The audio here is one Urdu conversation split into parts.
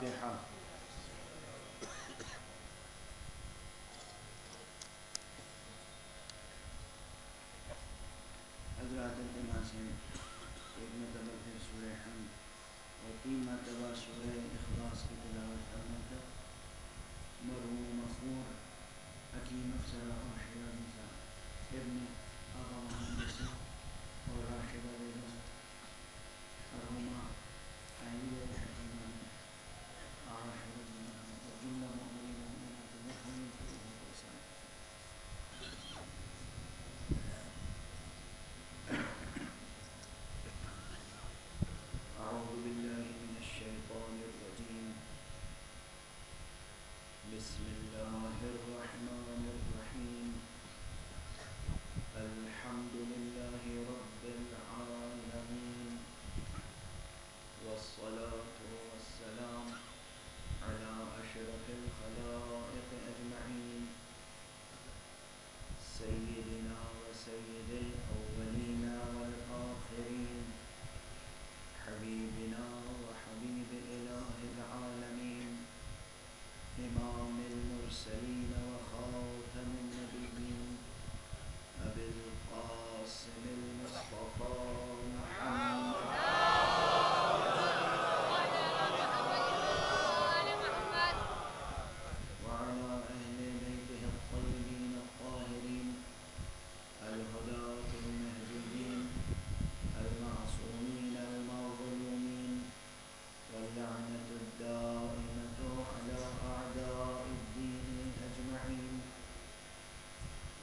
الفاتحہ۔ حضرات انتما سے ایک مرتبہ پھر سورہ حمد اور 3 مرتبہ سورہ اخلاص کی تلاوت کرنے تک مرحوم مغفور حکیم افسر اور شیرازی صاحب ابن آقا محمد یوسف اور راشدہ بیگم مرحومہ عائلہ حکیمہ آغا شیرازی محمد اور جملہ مؤمنین والمؤمنات المرحومین کی روحوں کو سلام۔ اعوذ باللہ من الشیطان الرجیم، بسم اللہ الرحمن الرحیم، الحمد للہ رب العالمین، والصلاة والسلام علی اشرف الخلائق اجمعین، سیدنا و سید الاولین والآخرین، حبیبنا و حبیب الہ العالمین، امام المرسلین و خاتم النبیین، ابی القاسم المصطفى محمد وعلى اہل بیتہ الطیبین الطاہرین الہداة المہدیین المعصومین المظلومین، واللعنة الدائمة على أعداء الدين أجمعين،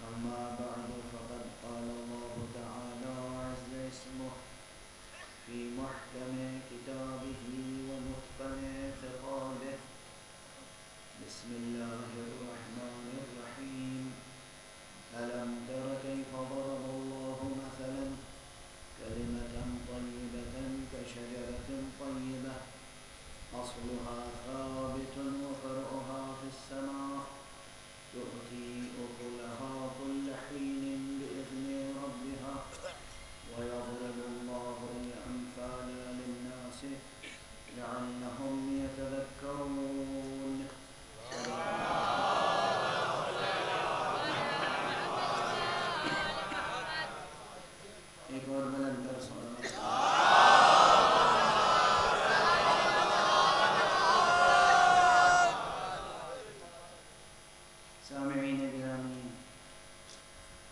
أما بعد فقد قال الله تعالى عز اسمه في محكم كتابه ومتقن خطابه، بسم الله الرحمن الرحيم، ألم تر كيف ضرب الله مثلا كلمة طيبة كشجرة طيبة أصلها ثابت وفرعها في السماء، تؤتي أكلها كل حين بإذن ربها، ويضرب الله الأمثال للناس لعلهم يتذكرون۔ ایک اور بلند تر صلوات۔ سامعین گرامی،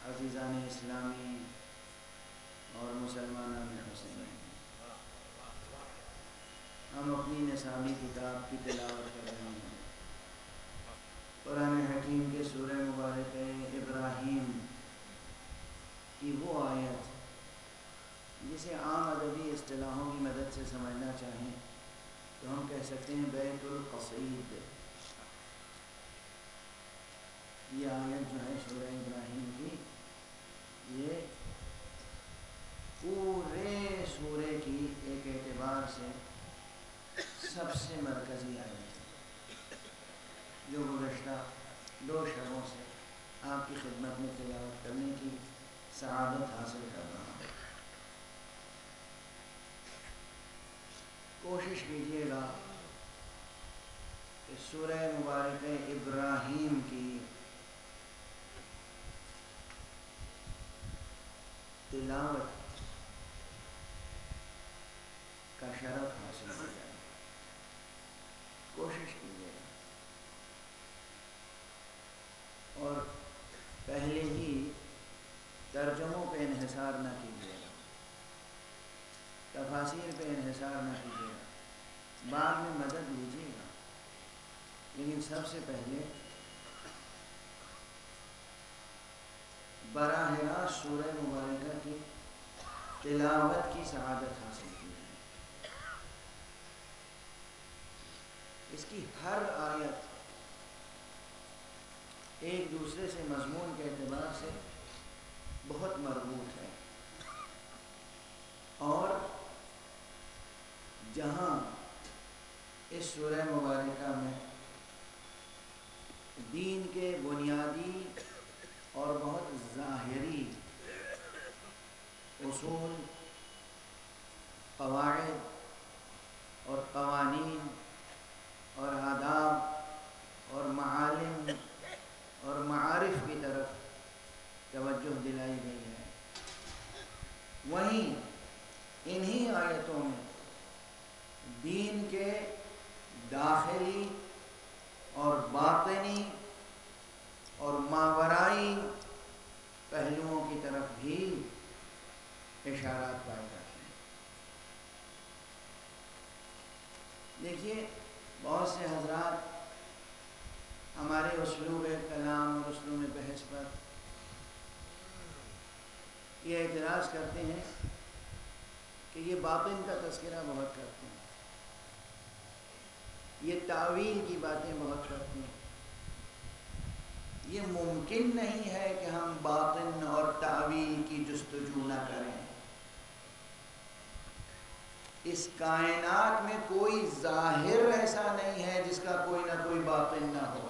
عزیزان اسلامی اور مسلمانان حسین، ہم اپنی نصابی کتاب کی تلاوت کر رہے ہیں، قرآن حکیم کے سورہ مبارکہ ابراہیم کی وہ آیت جسے عام ادبی اصطلاحوں کی مدد سے سمجھنا چاہیں تو ہم کہہ سکتے ہیں بیت القصید۔ یہ آیت جو ہے سورہ ابراہیم کی، یہ پورے سورے کی ایک اعتبار سے سب سے مرکزی آیت ہے، جو گزشتہ 2 شبوں سے آپ کی خدمت میں تلاوت کرنے کی سعادت حاصل کر رہا ہوں۔ کوشش کیجیے گا کہ سورہ مبارکہ ابراہیم کی تلاوت کا شرف حاصل ہو جائے، کوشش کیجیے گا، اور پہلے ہی ترجموں پہ انحصار نہ کیجیے گا، تفاسیر پہ انحصار نہ کیجیے گا، بعد میں مدد لیجیے گا، لیکن سب سے پہلے براہ راست سورہ مبارکہ کی تلاوت کی سعادت حاصل کیجیے۔ اس کی ہر آیت ایک دوسرے سے مضمون کے اعتبار سے بہت مربوط ہے، اور جہاں اس سورہ مبارکہ میں دین کے بنیادی اور بہت ظاہری اصول، قواعد اور قوانین داخلی اور باطنی اور ماورائی پہلوؤں کی طرف بھی اشارات پائے جاتے ہیں۔ دیکھیے بہت سے حضرات ہمارے اسلوب کلام اور اسلوب بحث پر یہ اعتراض کرتے ہیں کہ یہ باطن کا تذکرہ بہت کرتے ہیں، یہ تعویل کی باتیں بہت کرتے ہیں۔ یہ ممکن نہیں ہے کہ ہم باطن اور تعویل کی جستجو نہ کریں۔ اس کائنات میں کوئی ظاہر ایسا نہیں ہے جس کا کوئی نہ کوئی باطن نہ ہو۔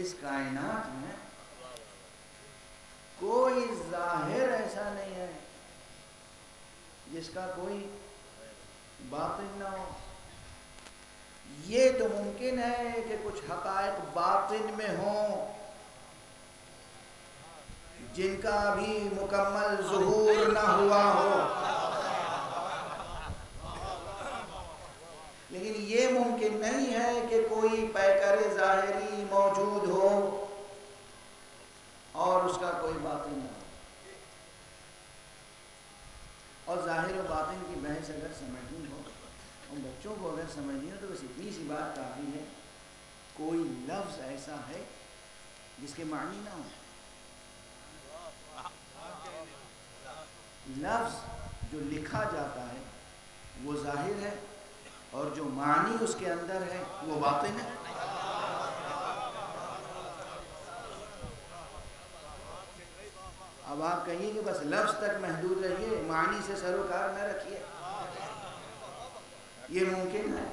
اس کائنات میں کوئی ظاہر ایسا نہیں ہے جس کا کوئی باطن نہ ہو۔ یہ تو ممکن ہے کہ کچھ حقائق باطن میں ہوں جن کا بھی مکمل ظہور نہ ہوا ہو، لیکن یہ ممکن نہیں ہے کہ کوئی پیکر ظاہری موجود ہو اور اس کا کوئی باطن نہ ہو۔ اور ظاہر و باطن کی بحث اگر سمجھنی ہو، اور بچوں کو اگر سمجھنی ہو، تو بس اتنی سی بات کافی ہے، کوئی لفظ ایسا ہے جس کے معنی نہ ہو۔ لفظ جو لکھا جاتا ہے وہ ظاہر ہے، اور جو معنی اس کے اندر ہے وہ باطن ہے۔ اب آپ کہیے کہ بس لفظ تک محدود رہیے، معنی سے سروکار نہ رکھیے، یہ ممکن ہے؟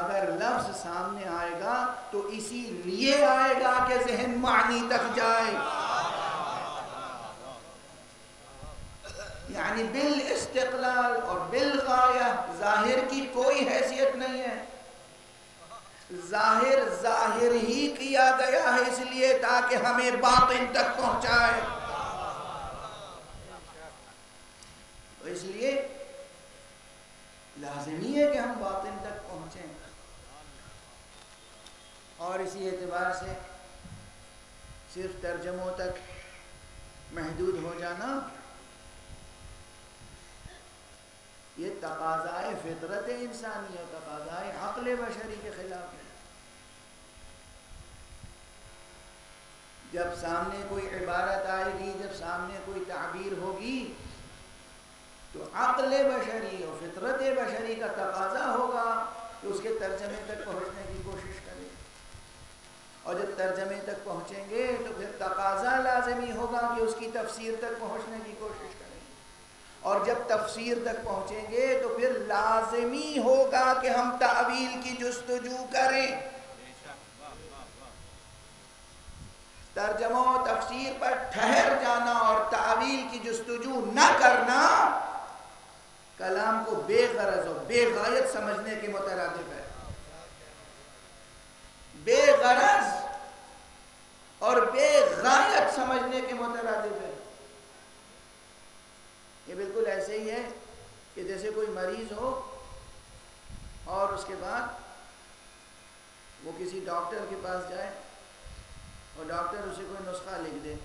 اگر لفظ سامنے آئے گا تو اسی لیے آئے گا کہ ذہن معنی تک جائے، یعنی بالاستقلال اور بالغایہ ظاہر کی کوئی حیثیت نہیں ہے۔ ظاہر ظاہر ہی کیا گیا ہے اس لیے تاکہ ہمیں باطن تک پہنچائے، تو اس لیے لازمی ہے کہ ہم باطن تک پہنچیں۔ اور اسی اعتبار سے صرف ترجموں تک محدود ہو جانا یہ تقاضائے فطرت انسانی اور تقاضائے عقل بشری کے خلاف ہے۔ جب سامنے کوئی عبارت آئے گی، جب سامنے کوئی تعبیر ہوگی، تو عقل بشری اور فطرت بشری کا تقاضا ہوگا کہ اس کے ترجمے تک پہنچنے کی کوشش کریں، اور جب ترجمے تک پہنچیں گے تو پھر تقاضا لازمی ہوگا کہ اس کی تفسیر تک پہنچنے کی کوشش کریں، اور جب تفسیر تک پہنچیں گے تو پھر لازمی ہوگا کہ ہم تعویل کی جستجو کریں۔ ترجمہ و تفسیر پر ٹھہر جانا اور تعویل کی جستجو نہ کرنا کلام کو بے غرض اور بے غایت سمجھنے کے مترادف ہے۔ بے غرض اور بے غایت سمجھنے کے مترادف ہے۔ یہ بالکل ایسے ہی ہے کہ جیسے کوئی مریض ہو اور اس کے بعد وہ کسی ڈاکٹر کے پاس جائے اور ڈاکٹر اسے کوئی نسخہ لکھ دے،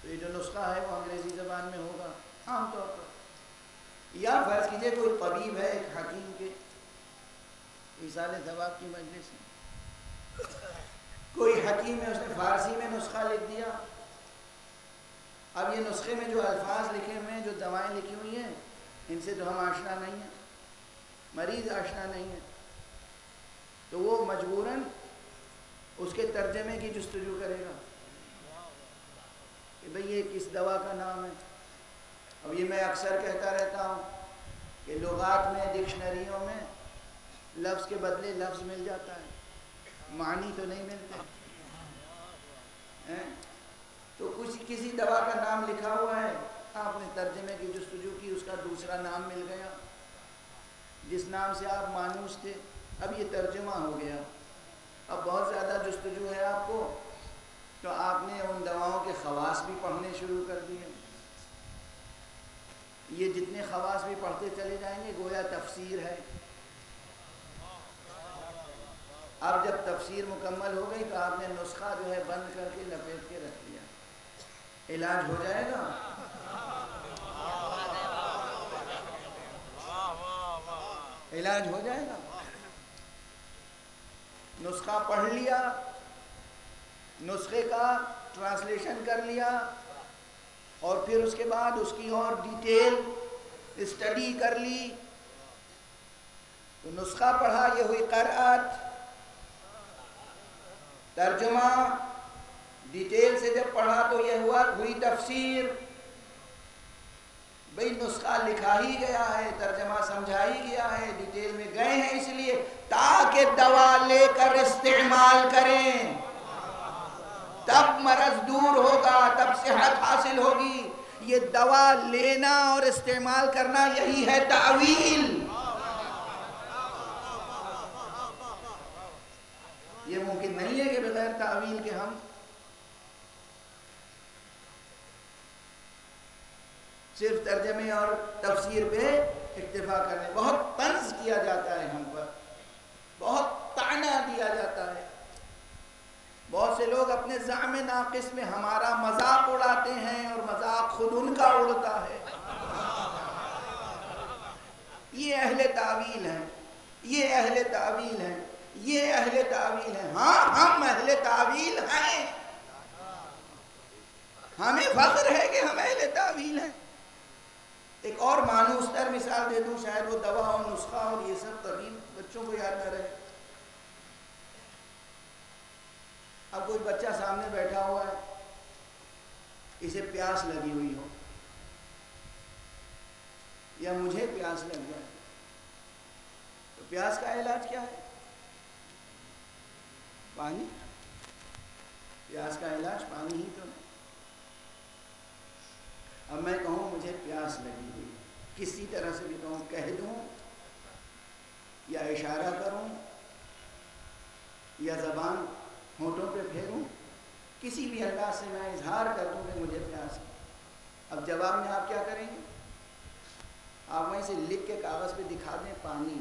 تو یہ جو نسخہ ہے وہ انگریزی زبان میں ہوگا عام طور پر، یا فرض کیجئے کوئی طبیب ہے ایک حکیم کے ایصال ثواب کی مجلس میں، کوئی حکیم ہے، اس نے فارسی میں نسخہ لکھ دیا۔ اب یہ نسخے میں جو الفاظ لکھے ہوئے ہیں، جو دوائیں لکھی ہوئی ہیں، ان سے تو ہم آشنا نہیں ہیں، مریض آشنا نہیں ہے، تو وہ مجبوراً اس کے ترجمے کی جستجو کرے گا کہ بھئی یہ کس دوا کا نام ہے۔ اب یہ میں اکثر کہتا رہتا ہوں کہ لغات میں، ڈکشنریوں میں لفظ کے بدلے لفظ مل جاتا ہے، معنی تو نہیں ملتے۔ تو کسی دوا کا نام لکھا ہوا ہے، آپ نے ترجمے کی جستجو کی، اس کا دوسرا نام مل گیا جس نام سے آپ مانوس تھے، اب یہ ترجمہ ہو گیا۔ اب بہت زیادہ جستجو ہے آپ کو، تو آپ نے ان دواؤں کے خواص بھی پڑھنے شروع کر دیے، یہ جتنے خواص بھی پڑھتے چلے جائیں گے گویا تفسیر ہے. اب جب تفسیر مکمل ہو گئی تو آپ نے نسخہ جو ہے بند کر کے لپیٹ کے رکھ دیا. علاج ہو جائے گا. علاج ہو جائے گا. نسخہ پڑھ لیا, نسخے کا ٹرانسلیشن کر لیا, اور پھر اس کے بعد اس کی اور ڈیٹیل اسٹڈی کر لی. تو نسخہ پڑھا, یہ ہوئی قرأت. ترجمہ ڈیٹیل سے جب پڑھا تو یہ ہوئی تفسیر. بھئی نسخہ لکھا ہی گیا ہے, ترجمہ سمجھا ہی گیا ہے, ڈیٹیل میں گئے ہیں اس لیے تاکہ دوا لے کر استعمال کریں, تب مرض دور ہوگا, تب صحت حاصل ہوگی. یہ دوا لینا اور استعمال کرنا یہی ہے تعویل. یہ ممکن نہیں ہے کہ بغیر تعویل کے ہم صرف ترجمے اور تفسیر پہ اکتفا کریں. بہت طنز کیا جاتا ہے ہم پر, بہت طعنہ دیا جاتا ہے. بہت سے لوگ اپنے زعم ناقص میں ہمارا مذاق اڑاتے ہیں اور مذاق خود ان کا اڑتا ہے. یہ اہل تعویل ہیں, یہ اہل تعویل ہیں, یہ اہل تعویل ہیں. ہاں ہم اہل تعویل ہیں, ہمیں فخر ہے کہ ہم اہل تعویل ہیں. ایک اور مانوس تر مثال دے دوں, شاید وہ دوا اور نسخہ اور یہ سب طبیب بچوں کو یاد نہ رہے. اب کوئی بچہ سامنے بیٹھا ہوا ہے, اسے پیاس لگی ہوئی ہو, یا مجھے پیاس لگ جائے, تو پیاس کا علاج کیا ہے؟ پانی. پیاس کا علاج پانی ہی تو ہے. اب میں کہوں مجھے پیاس لگی ہوئی, کسی طرح سے بھی کہوں, کہہ دوں یا اشارہ کروں یا زبان ہونٹوں پہ پھیروں, کسی بھی انداز سے میں اظہار کر دوں کہ مجھے پیاس ہے. اب جواب میں آپ کیا کریں گے؟ آپ وہیں سے لکھ کے کاغذ پہ دکھا دیں پانی.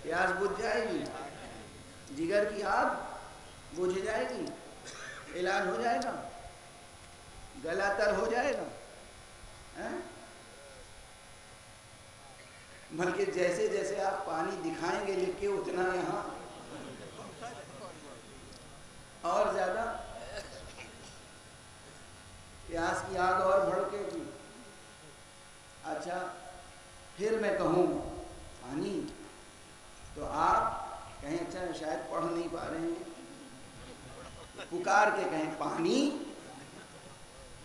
پیاس بجھ جائے گی, جگر کی آگ بجھ جائے گی, علاج ہو جائے گا, گلا تر ہو جائے گا. بلکہ جیسے جیسے آپ پانی دکھائیں گے لکھ کے اتنا یہاں اور زیادہ پیاس کی آگ اور بھڑکے گی. اچھا پھر میں کہوں پانی, تو آپ کہیں اچھا شاید پڑھ نہیں پا رہے ہیں, پکار کے کہیں پانی.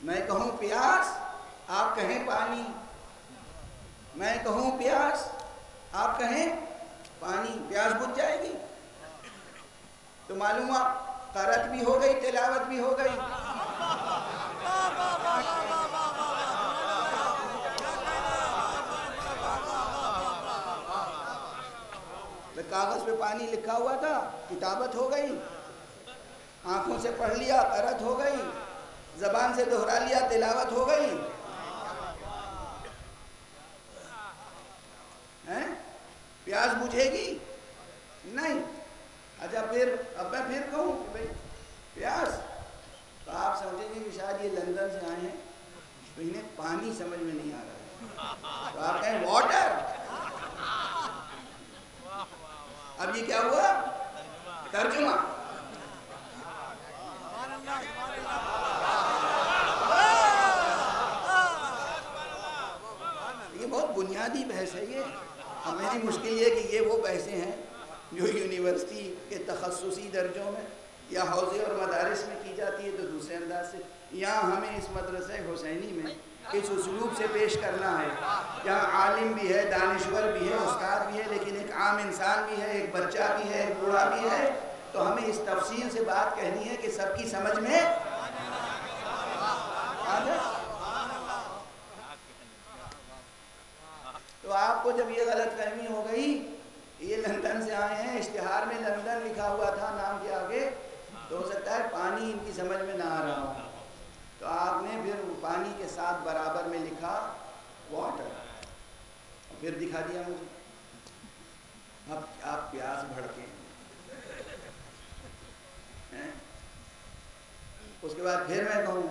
میں کہوں پیاس, آپ کہیں پانی. میں کہوں پیاس, آپ کہیں پانی. پیاس بجھ جائے گی. تو معلوم ہوا قرأت بھی ہو گئی, تلاوت بھی ہو گئی. کاغذ پہ پانی لکھا ہوا تھا, کتابت ہو گئی. آنکھوں سے پڑھ لیا, قرأت ہو گئی. زبان سے دہرا لیا, تلاوت ہو گئی. پیاس بجھے گی نہیں. اچھا پھر اب میں پھر کہوں کہ بھائی پیاس, تو آپ سمجھیں گے کہ شاید یہ لندن سے آئے ہیں تو انہیں پانی سمجھ میں نہیں آ رہا, تو آپ کہیں واٹر. اب یہ کیا ہوا؟ ترجمہ. یہ بہت بنیادی بحث ہے یہ. اب میری مشکل یہ کہ یہ وہ بحثیں ہیں جو یونیورسٹی کے تخصصی درجوں میں یا حوزے اور مدارس میں کی جاتی ہے تو دوسرے انداز سے. یہاں ہمیں اس مدرسہ حسینی میں اس اسلوب سے پیش کرنا ہے جہاں عالم بھی ہے, دانشور بھی ہے, استاد بھی ہے, لیکن ایک عام انسان بھی ہے, ایک بچہ بھی ہے, ایک بوڑھا بھی ہے. تو ہمیں اس تفصیل سے بات کہنی ہے کہ سب کی سمجھ میں آ جائے. تو آپ کو جب یہ غلط فہمی ہو گئی یہ لندن سے آئے ہیں، اشتہار میں لندن لکھا ہوا تھا نام کے آگے، تو ہو سکتا ہے پانی ان کی سمجھ میں نہ آ رہا ہو، تو آپ نے پھر پانی کے ساتھ برابر میں لکھا واٹر، پھر دکھا دیا مجھے. اب آپ پیاس بھڑکے ہیں، اس کے بعد پھر میں کہوں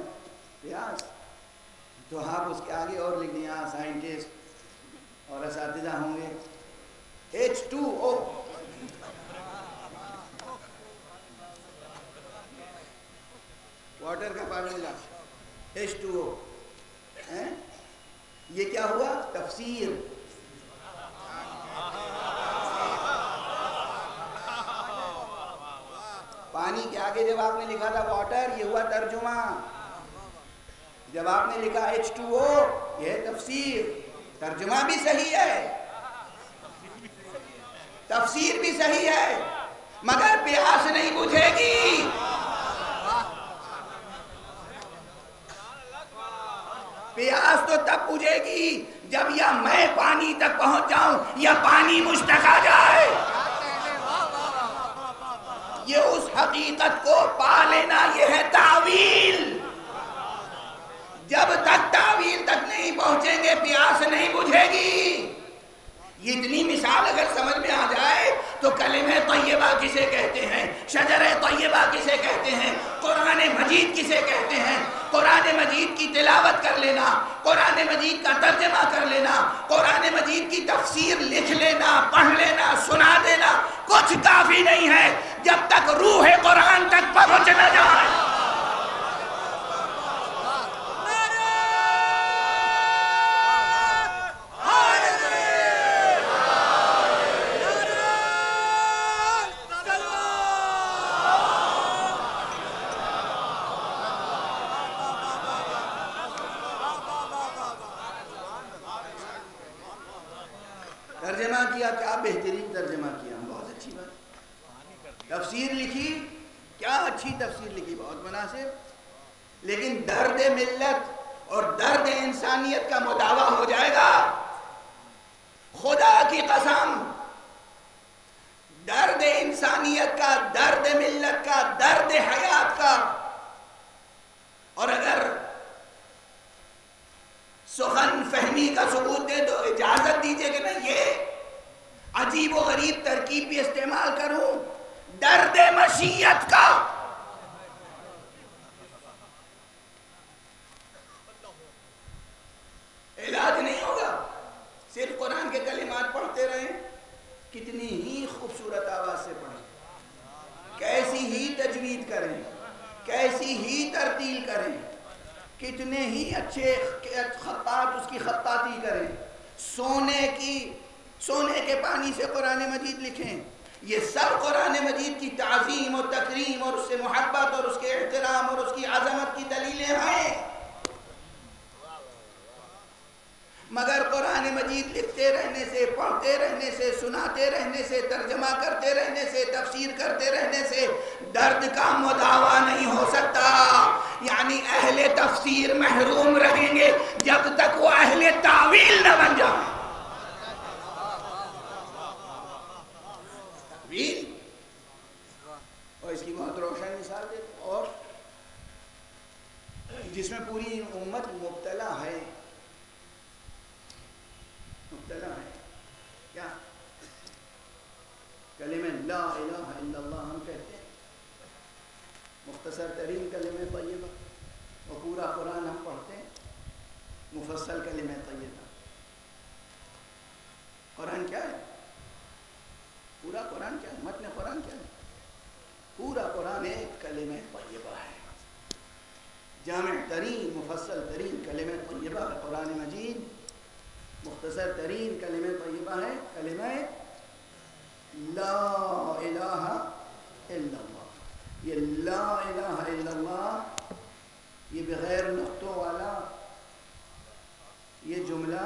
پیاس، تو آپ اس کے آگے اور لکھ دیں سائنٹسٹ اور اساتذہ ہوں گے H2O. واٹر کا فارمولا H2O. یہ کیا ہوا؟ تفسیر. پانی کے آگے جب آپ نے لکھا تھا واٹر، یہ ہوا ترجمہ. جب آپ نے لکھا H2O، یہ تفسیر. ترجمہ بھی صحیح ہے، تفسیر بھی صحیح ہے، مگر پیاس نہیں بجھے گی. پیاس تو تب بجھے گی جب یا میں پانی تک پہنچ جاؤں یا پانی مجھ تک آ جائے. یہ اس حقیقت کو پا لینا، یہ ہے تعویل. جب تک تعویل تک نہیں پہنچیں گے پیاس نہیں بجھے گی. یہ اتنی مثال اگر سمجھ میں آ جائے تو کلمہ طیبہ کسے کہتے ہیں، شجر طیبہ کسے کہتے ہیں، قرآن مجید کسے کہتے ہیں. قرآن مجید کی تلاوت کر لینا، قرآن مجید کا ترجمہ کر لینا، قرآن مجید کی تفسیر لکھ لینا، پڑھ لینا، سنا دینا کچھ کافی نہیں ہے جب تک روح قرآن تک پہنچ نہ جائے. ترجمہ کیا، کیا بہترین ترجمہ کیا، بہت اچھی بات. تفسیر لکھی، کیا اچھی تفسیر لکھی، بہت مناسب. لیکن درد ملت اور درد انسانیت کا مداوع ہو جائے گا. خدا کی قسم، درد انسانیت کا، درد ملت کا، درد حیات کا. اور اگر سخن فہمی کا ثبوت دے تو اجازت دیجئے کہ میں یہ عجیب و غریب ترکیب بھی استعمال کروں، درد مشیت کا. علاج نہیں ہوگا صرف قرآن کے کلمات پڑھتے رہیں، کتنی ہی خوبصورت آواز سے پڑھیں، کیسی ہی تجوید کریں، کیسی ہی ترتیل کریں، کتنے ہی اچھے خطاط اس کی خطاطی کریں، سونے کے پانی سے قرآن مجید لکھیں. یہ سب قرآن مجید کی تعظیم اور تکریم اور اس سے محبت اور اس کے احترام اور اس کی عظمت کی دلیلیں ہیں. مگر قرآن مجید لکھتے رہنے سے، پڑھتے رہنے سے، سناتے رہنے سے، ترجمہ کرتے رہنے سے، تفسیر کرتے رہنے سے درد کا مداوع نہیں ہو سکتا. یعنی اہل تفسیر محروم رہیں گے جب تک وہ اہل تعویل نہ بن جائیں. تعویل، اور اس کی بہت روشن مثال دے، اور جس میں پوری امت مبتلا ہے. مبتلا ہے کیا؟ کلمہ لا الہ الا اللہ ہم کہتے ہیں، مختصر ترین کلمہ طیبہ، اور پورا قرآن ہم پڑھتے ہیں مفصل کلمہ طیبہ. قرآن کیا ہے؟ پورا قرآن کیا ہے؟ متن قرآن کیا ہے؟ پورا قرآن ایک کلمہ طیبہ ہے. جامع ترین مفصل ترین کلمہ طیبہ قرآن مجید. مختصر ترین کلمہ طیبہ ہے کلمہ لا الہ الا اللہ. یہ لا الہ الا اللہ، یہ بغیر نقطوں والا یہ جملہ،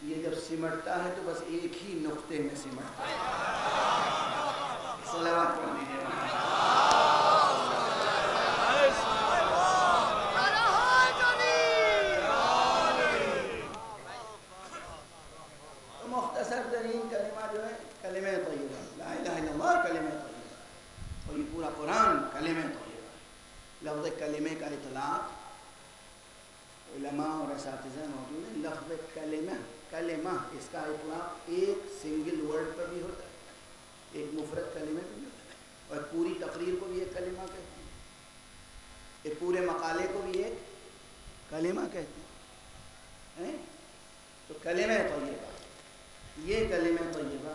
یہ جب سمٹتا ہے تو بس ایک ہی نقطے میں سمٹتا ہے. صلوات پڑھ لیجیے. اساتذہ موجود ہیں، لفظ کلمہ اس کا اطلاق ایک سنگل ورڈ پر بھی ہوتا ہے، ایک مفرد کلمے پر بھی ہوتا ہے، اور پوری تقریر کو بھی ایک کلمہ کہتے ہیں، ایک پورے مقالے کو بھی ایک کلمہ کہتے ہیں۔ تو کلمہ طیبہ، یہ کلمہ طیبہ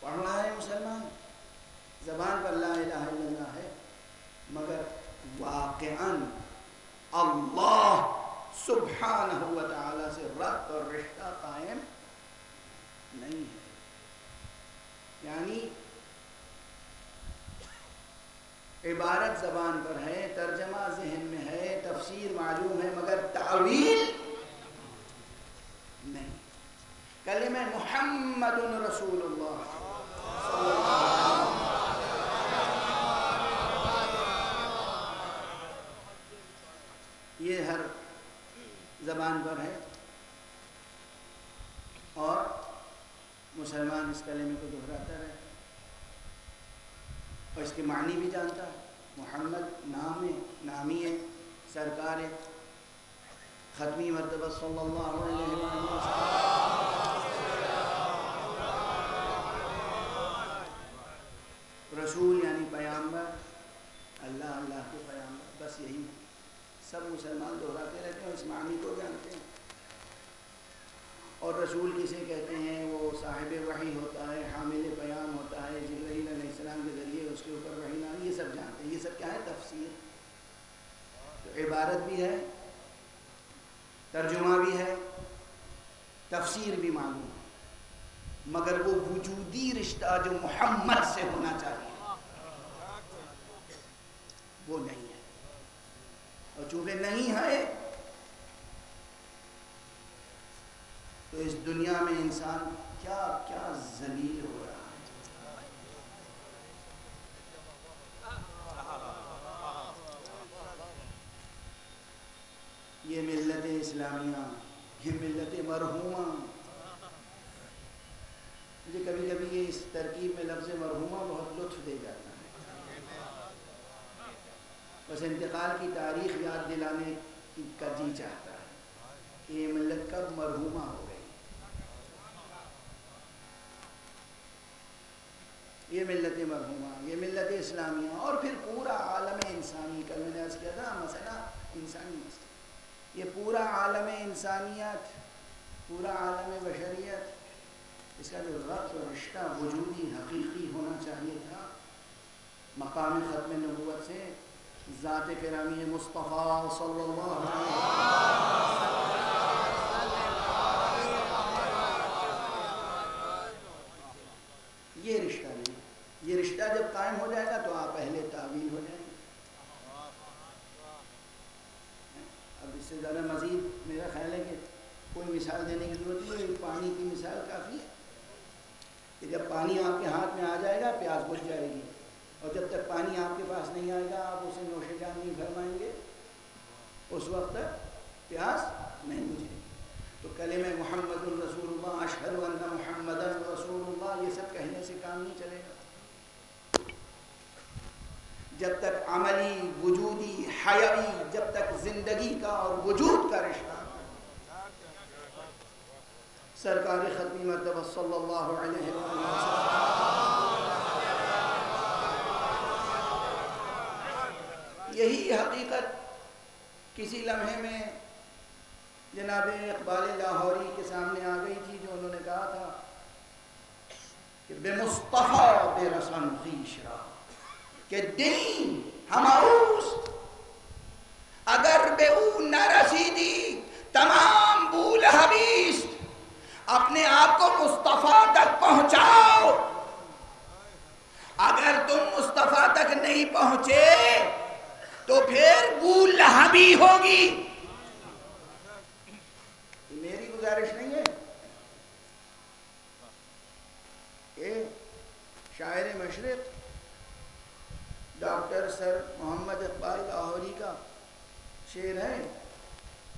پڑھ رہا ہے مسلمان، زبان پر لا الہ الا اللہ ہے، مگر واقعاً اللہ سبحانہ و تعالی سے ربط اور رشتہ قائم نہیں ہے۔ یعنی عبارت زبان پر ہے، ترجمہ ذہن میں ہے، تفسیر معلوم ہے، مگر تعویل نہیں۔ کلمہ محمد رسول اللہ صلی اللہ علیہ وسلم، یہ ہر زبان پر ہے، اور مسلمان اس کلمے کو دہراتا رہتا ہے، اور اس کے معنی بھی جانتا ہے۔ محمد نام ہے، نامی ہے، سرکار ہے، ختمی مرتبہ صلی اللہ علیہ وسلم، رسول یعنی پیامبر، اللہ کے پیامبر، بس یہی ہے۔ سب مسلمان دہراتے رہتے ہیں، اس معنی کو جانتے ہیں۔ اور رسول کسے کہتے ہیں؟ وہ صاحب وحی ہوتا ہے، حامل پیام ہوتا ہے، جبرائیل علیہ السلام کے ذریعے اس کے اوپر وحی نازل، یہ سب جانتے ہیں۔ یہ سب کیا ہے؟ تفسیر۔ تو عبارت بھی ہے، ترجمہ بھی ہے، تفسیر بھی معلوم ہے، مگر وہ وجودی رشتہ جو محمد سے ہونا چاہیے وہ نہیں ہے، اور چونکہ نہیں ہے تو اس دنیا میں انسان کیا کیا ذلیل ہو رہا ہے۔ یہ ملت اسلامیہ، یہ ملت مرحومہ، مجھے کبھی کبھی یہ اس ترکیب میں لفظ مرحومہ بہت لطف دے جاتا ہے، بس انتقال کی تاریخ یاد دلانے کا جی چاہتا ہے کہ یہ ملت کب مرحومہ ہو گئی۔ یہ ملت مرحومہ، یہ ملت اسلامیہ، اور پھر پورا عالم انسانی کا، میں نے عرض کیا تھا مسئلہ انسانی مسئلہ، یہ پورا عالم انسانیت، پورا عالم بشریت، اس کا جو ربط و رشتہ وجودی حقیقی ہونا چاہیے تھا، مقام ختم نبوت سے ذات گرامی مصطفیٰ صلی اللہ علیہ وسلم، یہ رشتہ نہیں۔ یہ رشتہ جب قائم ہو جائے گا تو آپ اہل تعویل ہو جائیں گے۔ اب اس سے زیادہ مزید میرا خیال ہے کہ کوئی مثال دینے کی ضرورت نہیں ہے، پانی کی مثال کافی ہے کہ جب پانی آپ کے ہاتھ میں آ جائے گا پیاس بجھ جائے گی، اور جب تک پانی آپ کے پاس نہیں آئے گا آپ اسے نوش جان نہیں فرمائیں گے، اس وقت تک پیاس نہیں بجھے گی۔ تو کلمہ محمد رسول اللہ، اشہد ان محمد رسول اللہ، یہ سب کہنے سے کام نہیں چلے گا جب تک عملی، وجودی، حیوی، جب تک زندگی کا اور وجود کا رشتہ سرکار ختمی مرتبہ صلی اللہ علیہ وسلم، یہی حقیقت کسی لمحے میں جناب اقبال لاہوری کے سامنے آ گئی تھی، جو انہوں نے کہا تھا کہ بے مصطفیٰ بے رسم خویش را، کہ دین ہماوست اگر بے او نہ رسیدی تمام بول حبیست، اپنے آپ کو مصطفیٰ تک پہنچاؤ، اگر تم مصطفیٰ تک نہیں پہنچے تو پھر بول لہبی ہوگی۔ میری گزارش نہیں ہے، کہ شاعر مشرق ڈاکٹر سر محمد اقبال لاہوری کا شعر ہے،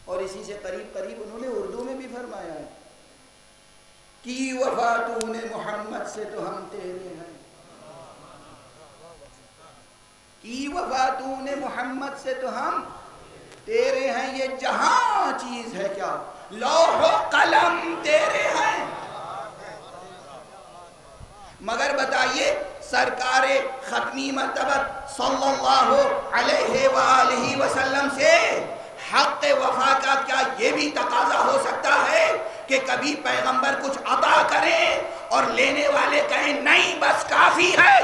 اور اسی سے قریب قریب انہوں نے اردو میں بھی فرمایا ہے، کی وفا تو نے محمد سے تو ہم تیرے ہیں، کی وفا تو نے محمد سے تو ہم تیرے ہیں یہ جہاں چیز ہے کیا، لوح و قلم تیرے ہیں. مگر بتائیے سرکار ختمی مرتبت صلی اللہ علیہ وآلہ وسلم سے حق وفا کا کیا یہ بھی تقاضا ہو سکتا ہے کہ کبھی پیغمبر کچھ عطا کریں اور لینے والے کہیں نہیں بس کافی ہے؟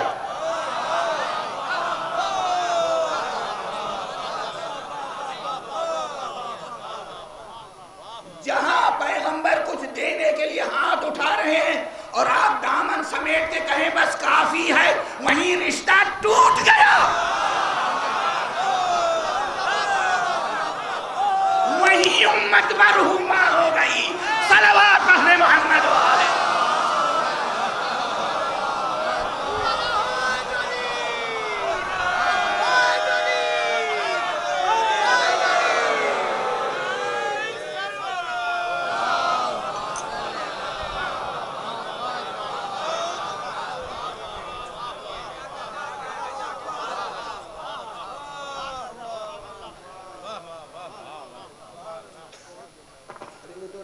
جہاں پیغمبر کچھ دینے کے لیے ہاتھ اٹھا رہے ہیں اور آپ دامن سمیٹ کے کہیں بس کافی ہے، وہیں رشتہ ٹوٹ گیا، وہیں امت مرحومہ ہو گئی. صلوات اہل محمد والے.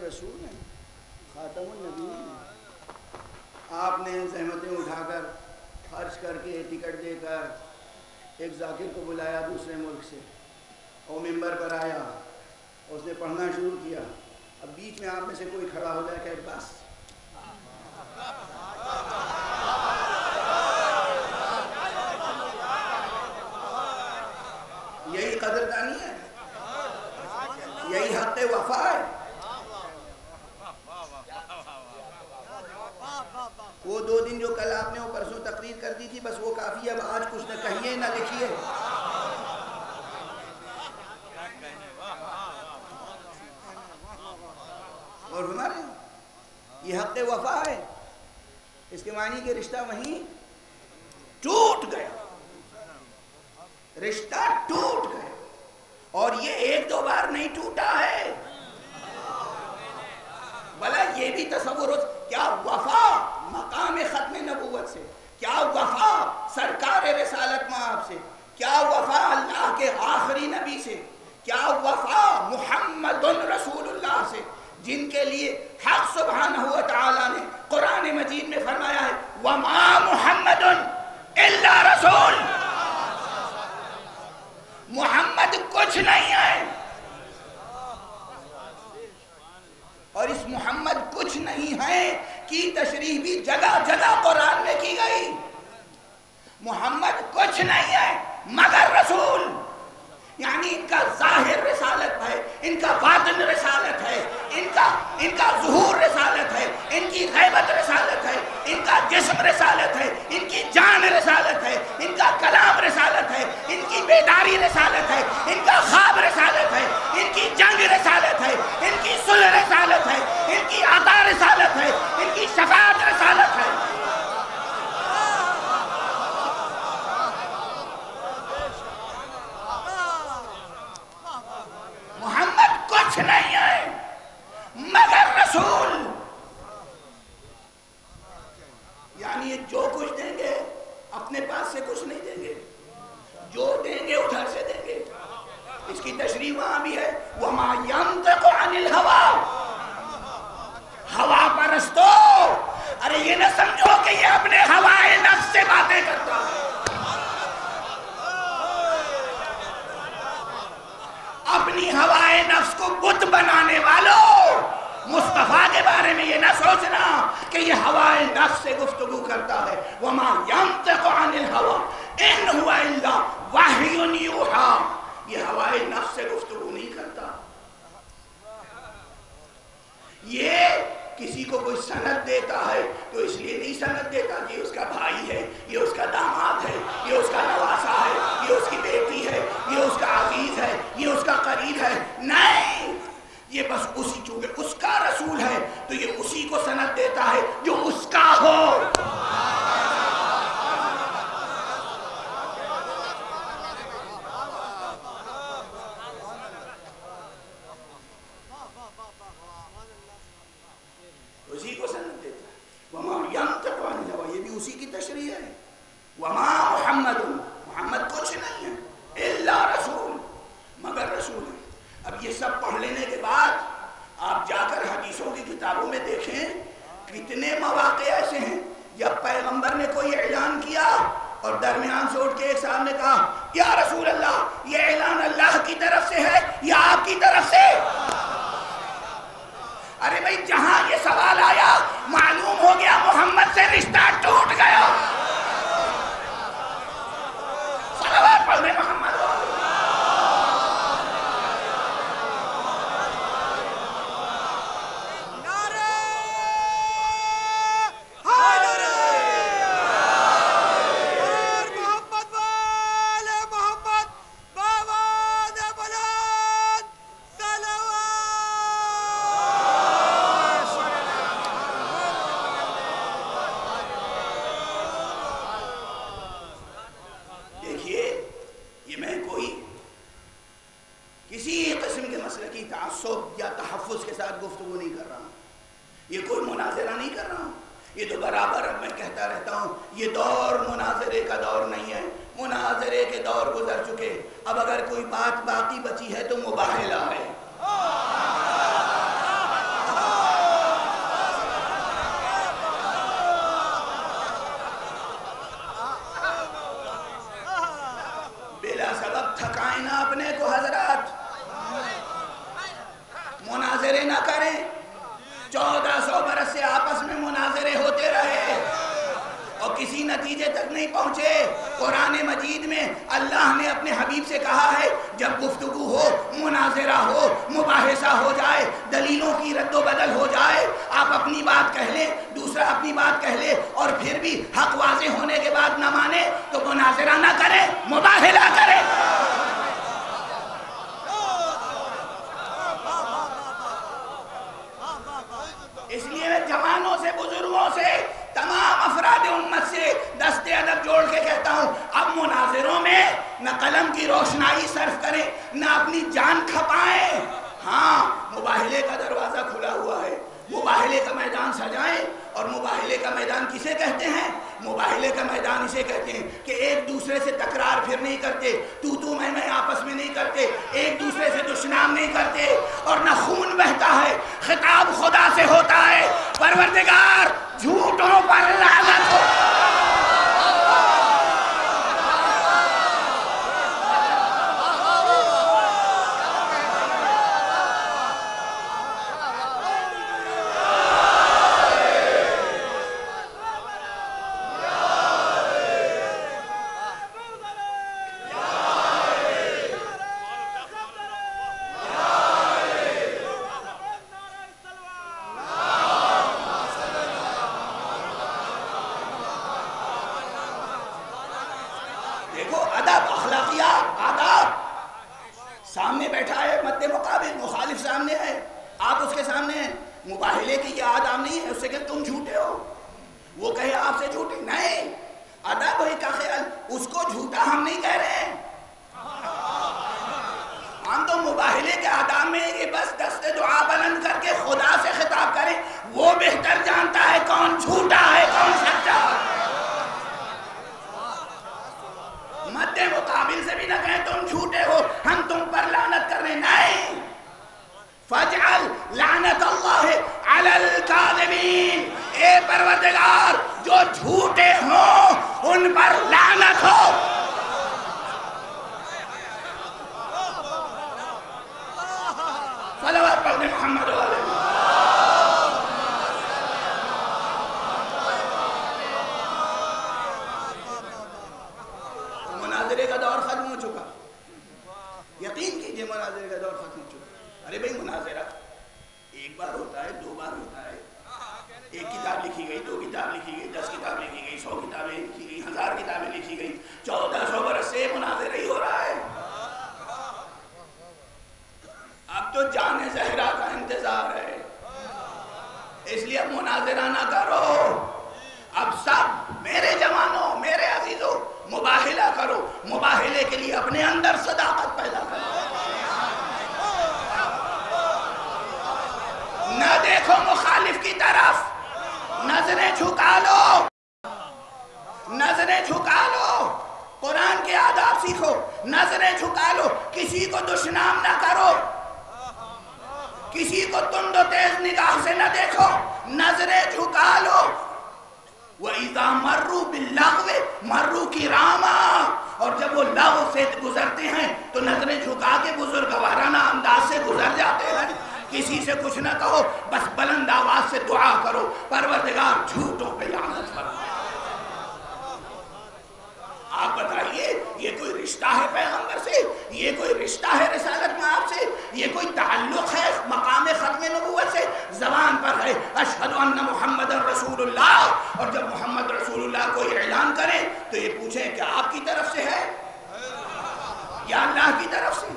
رسول ہیں، خاتم النبیین ہیں. آپ نے زحمتیں اٹھا کر خرچ کر کے ٹکٹ دے کر ایک ذاکر کو بلایا دوسرے ملک سے، اور ممبر پر آیا اور اس نے پڑھنا شروع کیا. اب بیچ میں آپ میں سے کوئی کھڑا ہو جائے کہ بس یہی قدردانی ہے، یہی حق وفا ہے. وہ 2 دن جو کل آپ نے وہ پرسوں تقریر کر دی تھی بس وہ کافی ہے. اب آج کچھ نہ کہیے نہ لکھیے. اور ہمارے یہ حق وفا ہے. اس کے معنی کہ رشتہ وہیں ٹوٹ گیا، رشتہ ٹوٹ گیا. اور یہ 1-2 بار نہیں ٹوٹا ہے. بھلا یہ بھی تصور ہو کیا وفا مقام ختم نبوت سے، کیا وفا سرکار رسالت مآب سے، کیا وفا اللہ کے آخری نبی سے، کیا وفا محمد رسول اللہ سے، جن کے لیے حق سبحانہ و تعالیٰ نے قرآن مجید میں فرمایا ہے وَمَا مُحَمَّدٌ إِلَّا رَسُولٌ. محمد کچھ نہیں ہے. اور اس محمد کچھ نہیں ہے کی تشریح بھی جگہ جگہ قرآن میں کی گئی. محمد کچھ نہیں ہے مگر رسول، یعنی ان کا ظاہر رسالت ہے، ان کا باطن رسالت ہے، ان کا ظہور رسالت ہے، ان کی غیبت رسالت ہے، ان کا جسم رسالت ہے، ان کی جان رسالت ہے، ان کا کلام رسالت ہے، ان کی بیداری رسالت ہے، ان کا خواب رسالت ہے، ان کی جنگ رسالت ہے، ان کی صلح رسالت ہے، ان کی عطا رسالت ہے، ان کی شفاعت رسالت ہے. محمد کچھ نہیں ہے مگر رسول. یعنی یہ جو کچھ دیں گے اپنے پاس سے کچھ نہیں دیں گے، جو دیں گے ادھر سے دیں گے. اس کی تشریح وہاں بھی ہے وَمَا يَنْطِقُ عَنِ الْهَوَىٰ. ہوا پرستو، ارے یہ نہ سمجھو کہ یہ اپنے ہوائے نفس سے باتیں کرتا ہے. اپنی ہوائے نفس کو بت بنانے والوں، مصطفیٰ کے بارے میں یہ نہ سوچنا کہ یہ ہوائے نفس سے گفتگو کرتا ہے. وَمَا يَنْطِقُ عَنِ الْهَوَىٰ إِنْ هُوَ إِلَّا وَحْيٌ يُوحَىٰ. یہ ہوائے نفس سے گفتگو نہیں کرتا. یہ کسی کو کوئی سند دیتا ہے تو اس لیے نہیں سند دیتا کہ یہ اس کا بھائی ہے، یہ اس کا داماد ہے، یہ اس کا نواسا ہے، یہ اس کی بیٹی ہے، یہ اس کا عزیز ہے، یہ اس کا قریب ہے. نہیں، یہ بس اسی، چونکہ اس کا رسول ہے تو یہ اسی کو سند دیتا ہے جو اس کا ہو. اسی کو سند دیتا ہے. وَمَا يَنْطِقُ عَنِ الْهَوَىٰ، یہ بھی اسی کی تشریح ہے. وَمَا مُحَمَّدٌ، محمد کچھ نہیں ہے، إِلَّا رسول، مگر رسول ہے. کتابوں میں دیکھیں کتنے مواقع ایسے ہیں جب پیغمبر نے کوئی اعلان کیا اور درمیان سے اٹھ کے ایک صاحب نے کہا یا رسول اللہ یہ اعلان اللہ کی طرف سے ہے یا آپ کی طرف سے؟ ارے بھائی جہاں یہ سوال آیا معلوم ہو گیا محمد سے رشتہ ٹوٹ گیا. صلوات پڑھ دیں محمد. کسی کو تند و تیز نگاہ سے نہ دیکھو، نظریں جھکا لو۔ وَإِذَا مَرُّوا بِاللَّغْوِ مَرُّوا كِرَامًا، اور جب وہ لغو سے گزرتے ہیں تو نظریں جھکا کے بزرگوارانہ انداز سے گزر جاتے ہیں۔ کسی سے کچھ نہ کہو، بس بلند آواز سے دعا کرو، پروردگار جھوٹوں پہ لعنت فرمائے۔ آپ بتائیے یہ کوئی رشتہ ہے پیغمبر سے؟ یہ کوئی رشتہ ہے رسالت میں آپ سے؟ یہ کوئی تعلق ہے مقام ختم نبوت سے؟ زبان پر ہے اشہد ان محمد رسول اللہ، اور جب محمد رسول اللہ کو اعلان کریں تو یہ پوچھیں کہ آپ کی طرف سے ہے یا اللہ کی طرف سے؟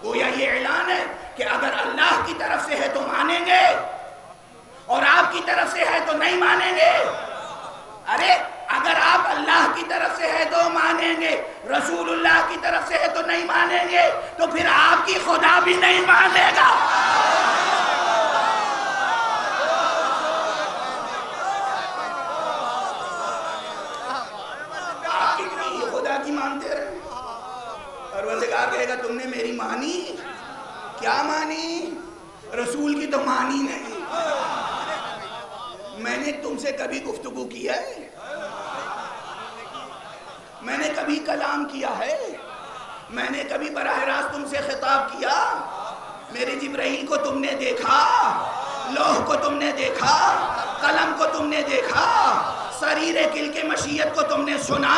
گویا یہ اعلان ہے کہ اگر اللہ کی طرف سے ہے تو مانیں گے، اور آپ کی طرف سے ہے تو نہیں مانیں گے۔ ارے اگر آپ اللہ کی طرف سے ہے تو مانیں گے، رسول اللہ کی طرف سے ہے تو نہیں مانیں گے، تو پھر آپ کی خدا بھی نہیں مانے گا۔ آپ کتنی خدا کی مانتے رہے، پروردگار کہے گا تم نے میری مانی؟ کیا مانی؟ رسول کی تو مانی نہیں۔ میں نے تم سے کبھی گفتگو کی ہے؟ میں نے کبھی کلام کیا ہے؟ میں نے کبھی براہ راست تم سے خطاب کیا؟ میرے جبرائیل کو تم نے دیکھا؟ لوح کو تم نے دیکھا؟ قلم کو تم نے دیکھا؟ سریر کل کے مشیت کو تم نے سنا؟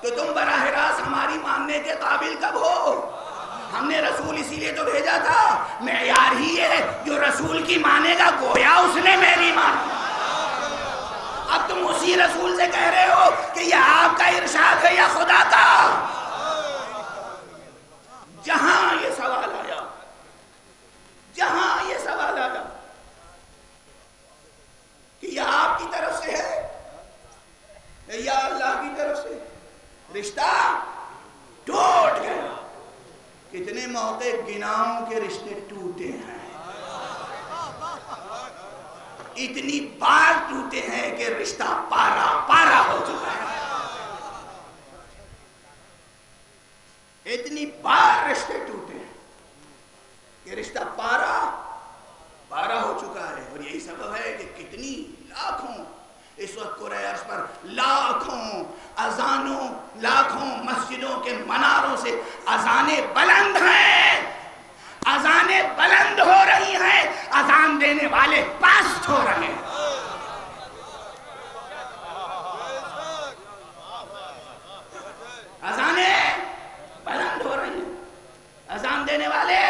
تو تم براہ راست ہماری ماننے کے قابل کب ہو؟ ہم نے رسول اسی لیے تو بھیجا تھا، معیار ہی ہے جو رسول کی مانے گا گویا اس نے میری مانی۔ اب تم اسی رسول سے کہہ رہے ہو کہ یہ آپ کا ارشاد ہے یا خدا کا؟ جہاں یہ سوال آیا، جہاں یہ سوال آیا کہ یہ آپ کی طرف سے ہے یا اللہ کی طرف سے، رشتہ ٹوٹ گیا۔ کتنے موقع گناہوں کے رشتے ٹوٹے ہیں، اتنی بار ٹوٹے ہیں کہ رشتہ پارا پارا ہو چکا ہے۔ اتنی بار رشتے ٹوٹے ہیں کہ رشتہ پارا پارا ہو چکا ہے، اور یہی سبب ہے کہ کتنی لاکھوں اس وقت قرآن عرض پر لاکھوں اذانوں، لاکھوں مسجدوں کے مناروں سے اذانیں بلند ہیں، اذانیں بلند ہو رہی ہیں، اذان دینے والے پست ہو رہے ہیں۔ اذانیں بلند ہو رہی ہیں، اذان دینے والے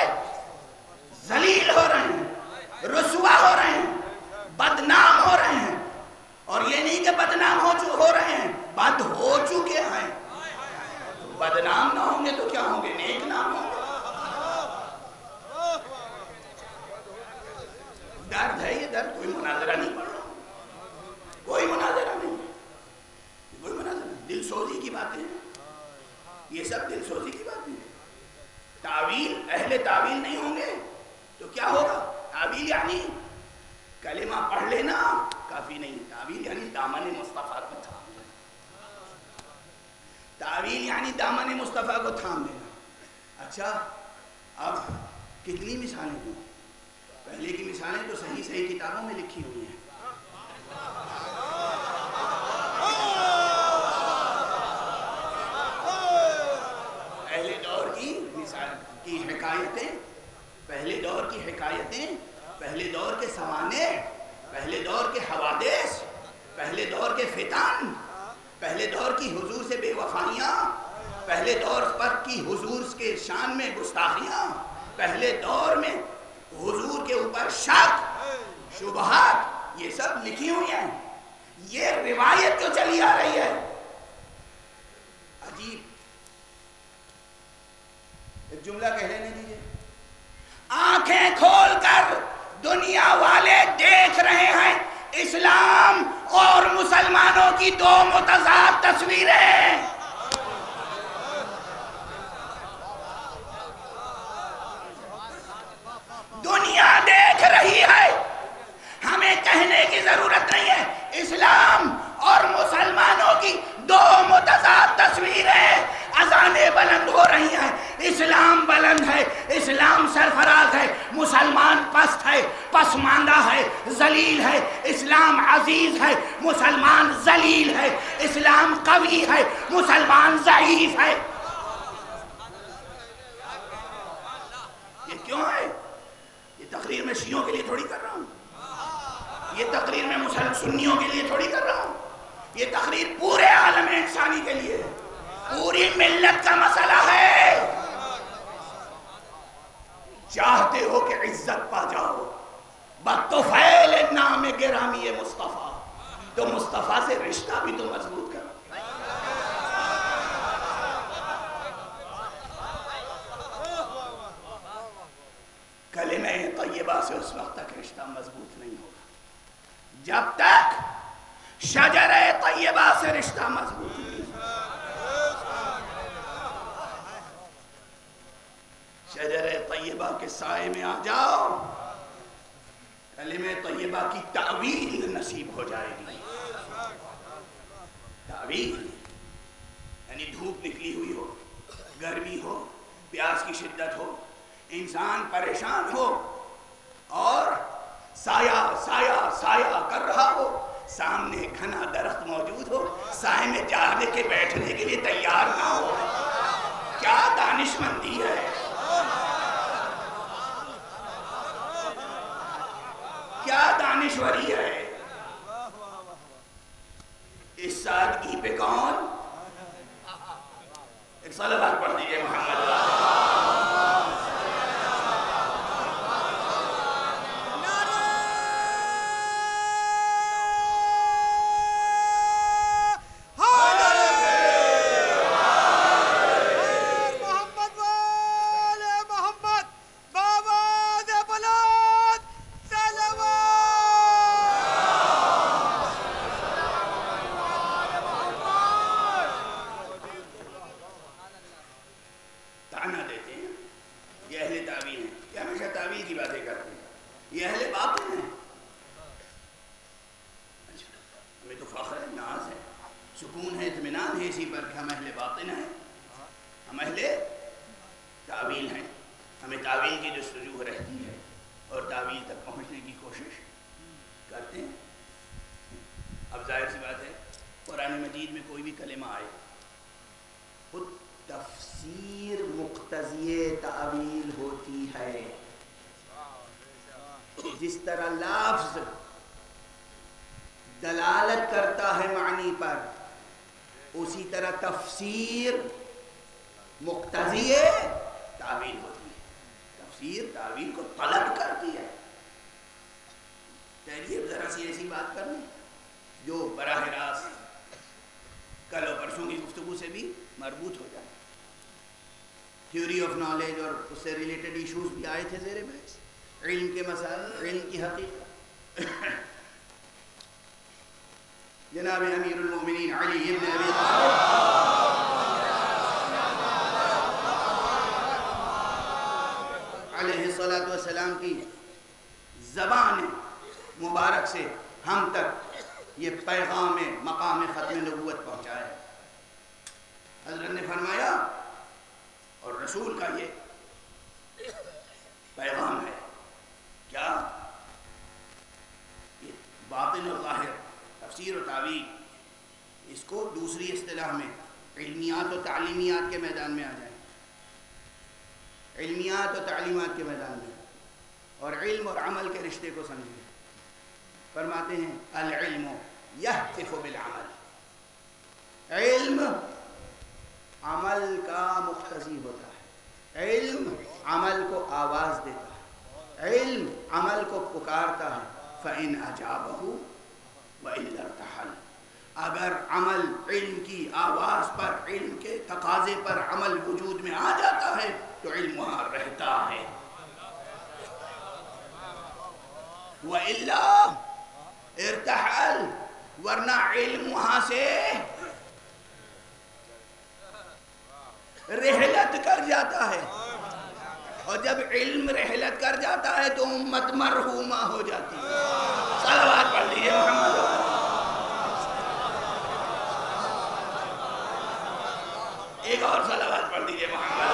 ذلیل ہو رہے ہیں، رسوا ہو رہے ہیں، بدنام ہو رہے ہیں، اور یہ نہیں کہ بدنام ہو رہے ہیں، بد ہو چکے ہیں۔ بدنام نہ ہوں گے تو کیا ہوں گے؟ نیک نام ہوں گے۔ درد ہے یہ درد، کوئی مناظرہ نہیں پڑھ رہا، کوئی مناظرہ نہیں، کوئی مناظرہ نہیں، دل سوزی کی باتیں ہیں یہ سب، دل سوزی کی باتیں ہیں۔ تعویل، اہل تعویل نہیں ہوں گے تو کیا ہوگا؟ تعویل یعنی کلمہ پڑھ لینا کافی نہیں، تعویل یعنی دامن مصطفیٰ کو تھام لینا، تعویل یعنی دامن مصطفیٰ کو تھام لینا۔ اچھا اب کتنی مثالیں دوں؟ پہلے کی مثالیں تو صحیح صحیح کتابوں میں لکھی ہوئی ہیں۔ پہلے دور کی مثال کی حکایتیں، پہلے دور کی حکایتیں، پہلے دور کے سوانے، پہلے دور کے حوادث، پہلے دور کے فتن، پہلے دور کی حضور سے بے وفائیاں، پہلے دور پر کی حضور کے شان میں گستاخیاں، پہلے دور میں حضور کے اوپر شک شبہات، یہ سب لکھی ہوئی ہیں۔ یہ روایت جو چلی آ رہی ہے عجیب، ایک جملہ کہہ لینے دیجیے، آنکھیں کھول کر دنیا والے دیکھ رہے ہیں اسلام اور مسلمانوں کی دو متضاد تصویریں۔ دنیا دیکھ رہی ہے، ہمیں کہنے کی ضرورت نہیں ہے، اسلام اور مسلمانوں کی دو متضاد تصویریں اذانیں بلند ہو رہی ہیں، اسلام بلند ہے، اسلام سرفراز ہے، مسلمان پست ہے، پسماندہ ہے، ذلیل ہے، اسلام عزیز ہے، مسلمان ذلیل ہے، اسلام قوی ہے، مسلمان ضعیف ہے۔ یہ کیوں ہے؟ یہ تقریر میں شیعوں کے لیے تھوڑی کر رہا ہوں، یہ تقریر میں سنیوں کے لیے تھوڑی کر رہا ہوں، یہ تقریر پورے عالم انسانی کے لیے، پوری ملت کا مسئلہ ہے۔ چاہتے ہو کہ عزت پا جاؤ، بطفیل نام گرامی مصطفیٰ، تو مصطفیٰ سے رشتہ بھی تو مضبوط کرو۔ کلمہ طیبہ سے اس وقت تک رشتہ مضبوط نہیں ہوگا جب تک شجر طیبہ سے رشتہ مضبوط نہیں ہوگا۔ شجر طیبہ کے سائے میں آ جاؤ، کلمہ طیبہ کی تعویل نصیب ہو جائے گی۔ تعویل یعنی دھوپ نکلی ہوئی ہو، گرمی ہو، پیاس کی شدت ہو، انسان پریشان ہو اور سایہ سایہ سایہ کر رہا ہو، سامنے گھنا درخت موجود ہو، سائے میں جانے کے بیٹھنے کے لیے تیار نہ ہو۔ کیا دانش مندی ہے، کیا دانشوری ہے۔ اس سادگی پہ کون؟ ایک صلوات پڑھ دیجئے محمد جس طرح لفظ دلالت کرتا ہے معنی پر، اسی طرح تفسیر مقتضی تعویل ہوتی ہے۔ تفسیر تعویل کو طلب کرتی ہے۔ چلیے ذرا سی ایسی بات کریں جو براہ راست کل و پرسوں کی گفتگو سے بھی مربوط ہو جائے۔ تھیوری آف نالج اور اس سے ریلیٹڈ ایشوز بھی آئے تھے زیر بحث، علم کے مسائل، علم کی حقیقت۔ جناب امیر المومنین علی ابن ابی طالب علیہ الصلاۃ والسلام کی زبان مبارک سے ہم تک یہ پیغام مقام ختم نبوت پہنچایا۔ حضرت نے فرمایا اور رسول کا یہ پیغام ہے کیا؟ یہ باطن و ظاہر، تفسیر و تعویل، اس کو دوسری اصطلاح میں علمیات و تعلیمیات کے میدان میں آ جائیں، علمیات و تعلیمات کے میدان میں، اور علم اور عمل کے رشتے کو سمجھیں۔ فرماتے ہیں العلم یہتف بالعمل، علم عمل کا مقتضی ہوتا ہے، علم عمل کو آواز دیتا ہے، علم عمل کو پکارتا ہے۔ فَإِنْ أَجَابَهُ وَإِلَّا ارْتَحَلَ، اگر عمل علم کی آواز پر، علم کے تقاضے پر عمل وجود میں آ جاتا ہے تو علم وہاں رہتا ہے، وَإِلَّا ارتحل، ورنہ علم وہاں سے رحلت کر جاتا ہے، اور جب علم رحلت کر جاتا ہے تو امت مرحومہ ہو جاتی ہے۔ صلوات پڑھ لیجیے محمد۔ ایک ایک اور صلوات پڑھ دیجئے محمد۔